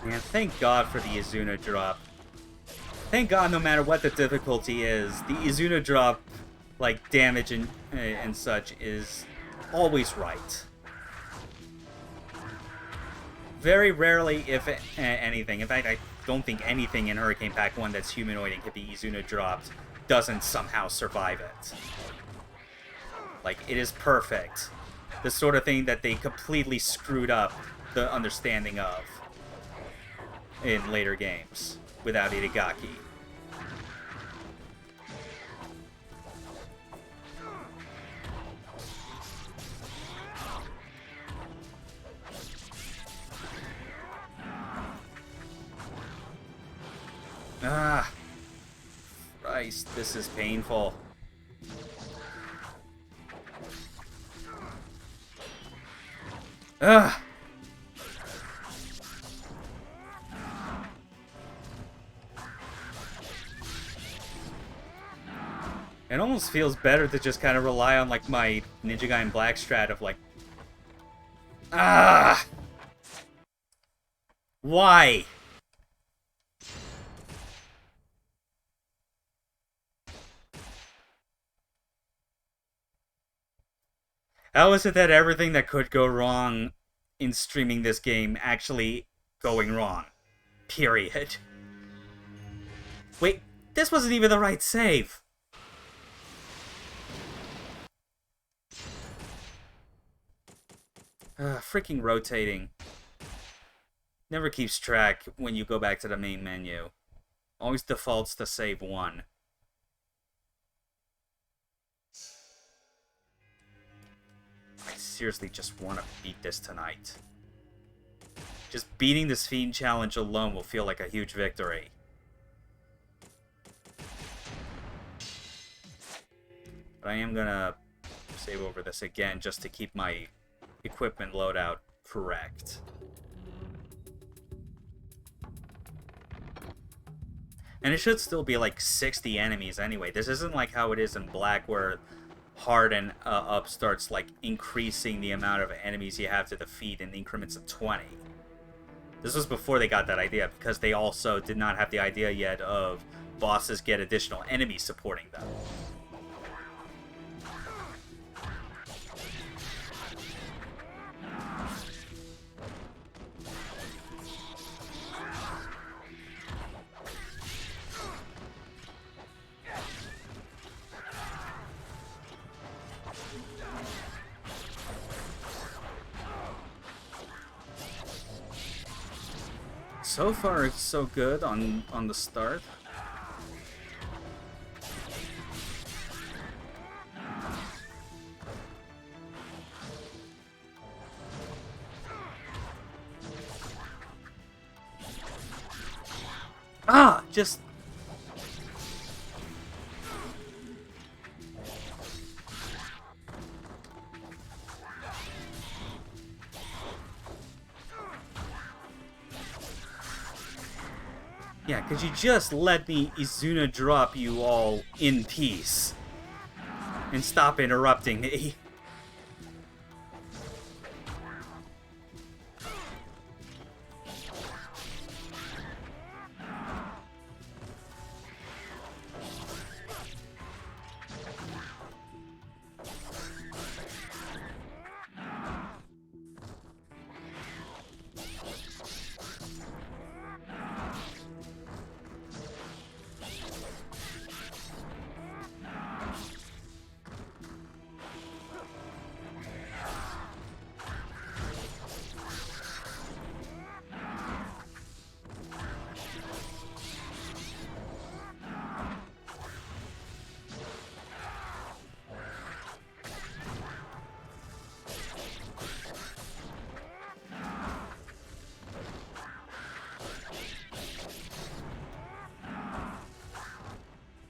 Man, thank God for the Izuna drop. Thank God, no matter what the difficulty is, the Izuna drop, like, damage and such, is always right. Very rarely, if anything, in fact, I don't think anything in Hurricane Pack 1 that's humanoid and can be Izuna dropped doesn't somehow survive it. Like, it is perfect. The sort of thing that they completely screwed up the understanding of in later games. without Itagaki. Ah, Christ, this is painful. Ah. It almost feels better to just kind of rely on like my Ninja Gaiden Black strat of like, ah, why? How is it that everything that could go wrong in streaming this game actually going wrong? Period. Wait, this wasn't even the right save. Freaking rotating. Never keeps track when you go back to the main menu. Always defaults to save 1. I seriously just want to beat this tonight. Just beating this Fiend challenge alone will feel like a huge victory. But I am gonna save over this again just to keep my equipment loadout correct. And it should still be like 60 enemies anyway. This isn't like how it is in Black where hard and up starts like increasing the amount of enemies you have to defeat in increments of 20. This was before they got that idea because they also did not have the idea yet of bosses get additional enemies supporting them. So far, it's so good on the start. Ah, just... Yeah, could you just let me Izuna drop you all in peace? And stop interrupting me?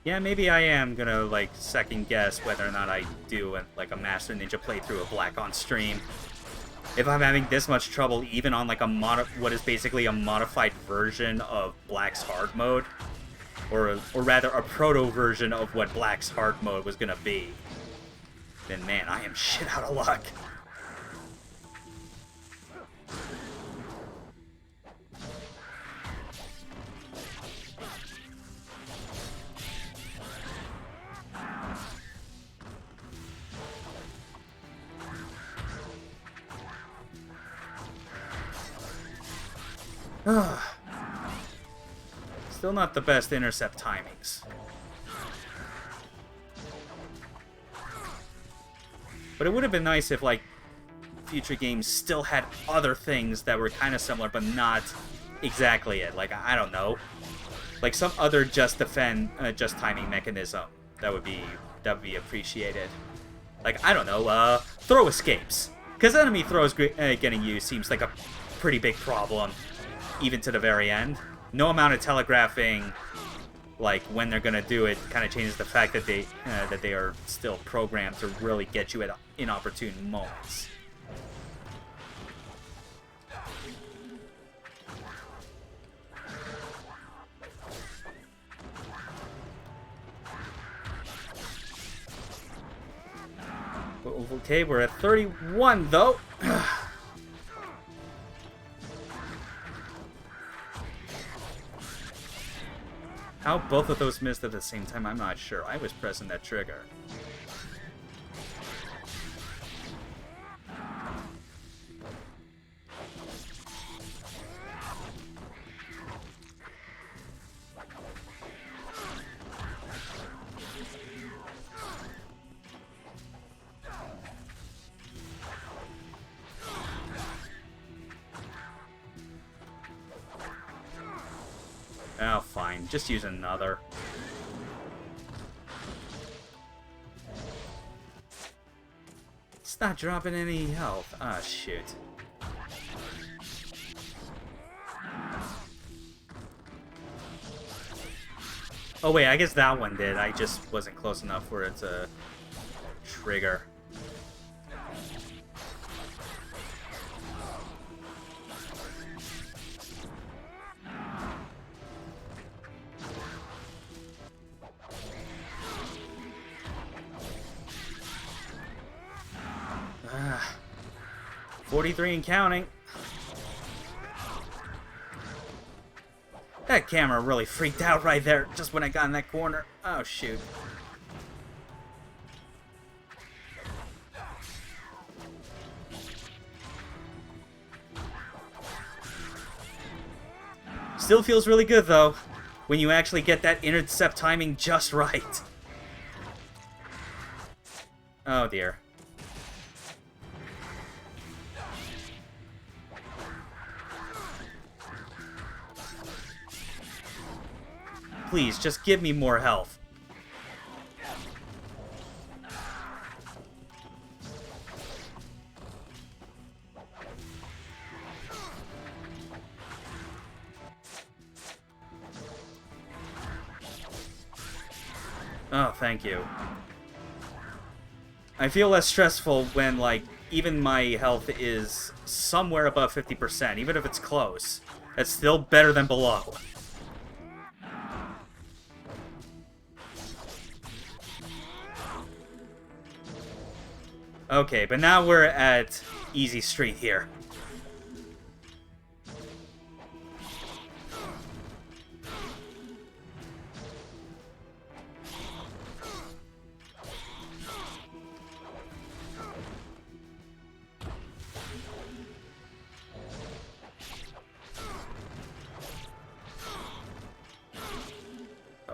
Yeah, maybe I am gonna, like, second guess whether or not I do, like, a Master Ninja playthrough of Black on stream. If I'm having this much trouble, even on, like, what is basically a modified version of Black's hard mode, or rather, a proto-version of what Black's hard mode was gonna be, then, man, I am shit out of luck. Still not the best intercept timings. But it would have been nice if, like, future games still had other things that were kind of similar, but not exactly it. Like, I don't know. Like some other just timing mechanism that would be appreciated. Like, I don't know, throw escapes. Because enemy throws getting used seems like a pretty big problem, even to the very end. No amount of telegraphing, like, when they're gonna do it, kind of changes the fact that they are still programmed to really get you at inopportune moments. Okay, we're at 31, though. How both of those missed at the same time, I'm not sure. I was pressing that trigger. Oh, fine. Just use another. It's not dropping any health. Ah, shoot. Oh, wait, I guess that one did. I just wasn't close enough for it to trigger. Ah, 43 and counting. That camera really freaked out right there, just when I got in that corner. Oh, shoot. Still feels really good, though, when you actually get that intercept timing just right. Oh, dear. Please, just give me more health. Oh, thank you. I feel less stressful when, like, even my health is somewhere above 50%, even if it's close. That's still better than below. Okay, but now we're at easy street here.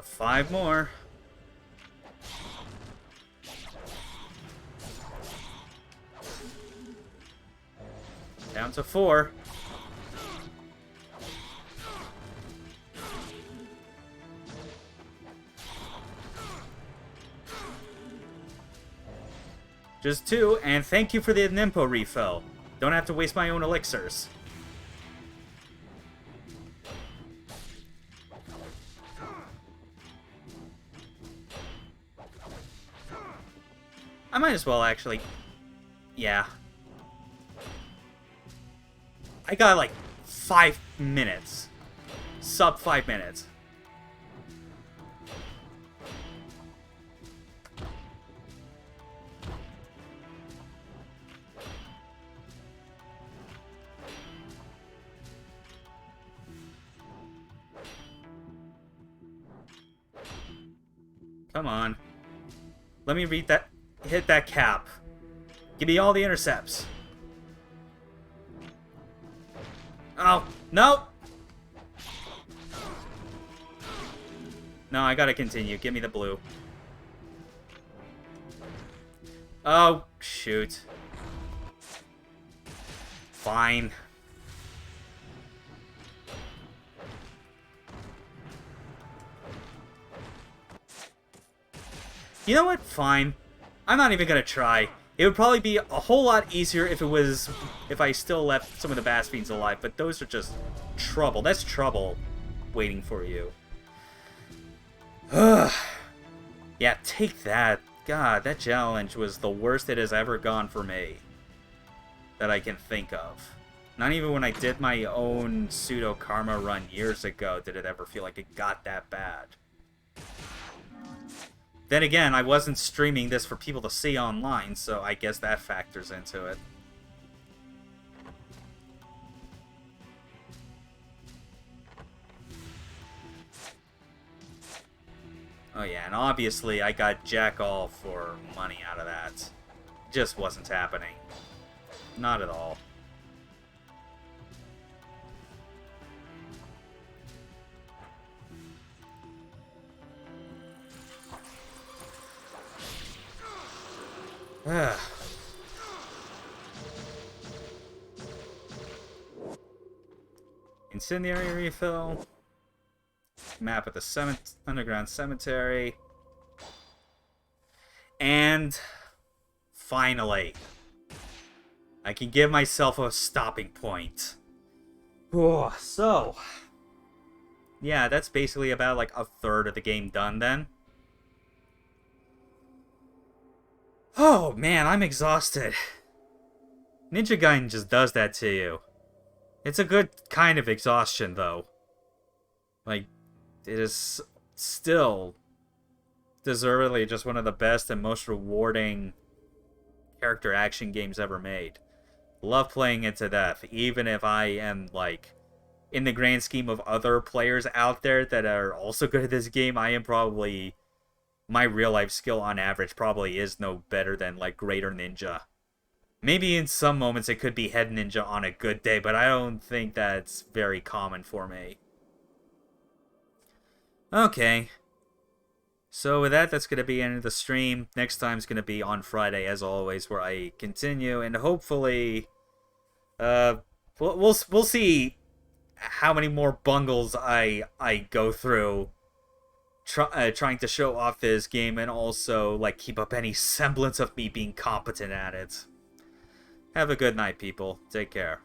Five more. Down to 4. Just 2, and thank you for the Nimpo refill. Don't have to waste my own elixirs. I might as well, actually. Yeah. I got, like, 5 minutes. Sub 5 minutes. Come on. Let me read that. Hit that cap. Give me all the intercepts. Oh, no! No, I gotta continue. Give me the blue. Oh, shoot. Fine. You know what? Fine. I'm not even gonna try. It would probably be a whole lot easier if I still left some of the Bass Fiends alive, but those are just trouble. That's trouble waiting for you. Ugh. Yeah, take that. God, that challenge was the worst it has ever gone for me. That I can think of. Not even when I did my own pseudo-karma run years ago did it ever feel like it got that bad. Then again, I wasn't streaming this for people to see online, so I guess that factors into it. Oh yeah, and obviously I got jack all for money out of that. It just wasn't happening. Not at all. Incendiary refill. Map of the underground cemetery. And finally, I can give myself a stopping point. So, yeah, that's basically about like a third of the game done then. Oh man, I'm exhausted. Ninja Gaiden just does that to you. It's a good kind of exhaustion though. Like, it is still deservedly just one of the best and most rewarding character action games ever made. Love playing it to death, even if I am, like, in the grand scheme of other players out there that are also good at this game, I am probably, my real life skill on average probably is no better than, like, Greater Ninja. Maybe in some moments it could be Head Ninja on a good day, but I don't think that's very common for me. Okay. So with that, that's going to be the end of the stream. Next time's going to be on Friday, as always, where I continue, and hopefully, we'll see how many more bungles I go through trying to show off this game, and also like keep up any semblance of me being competent at it. Have a good night, people. Take care.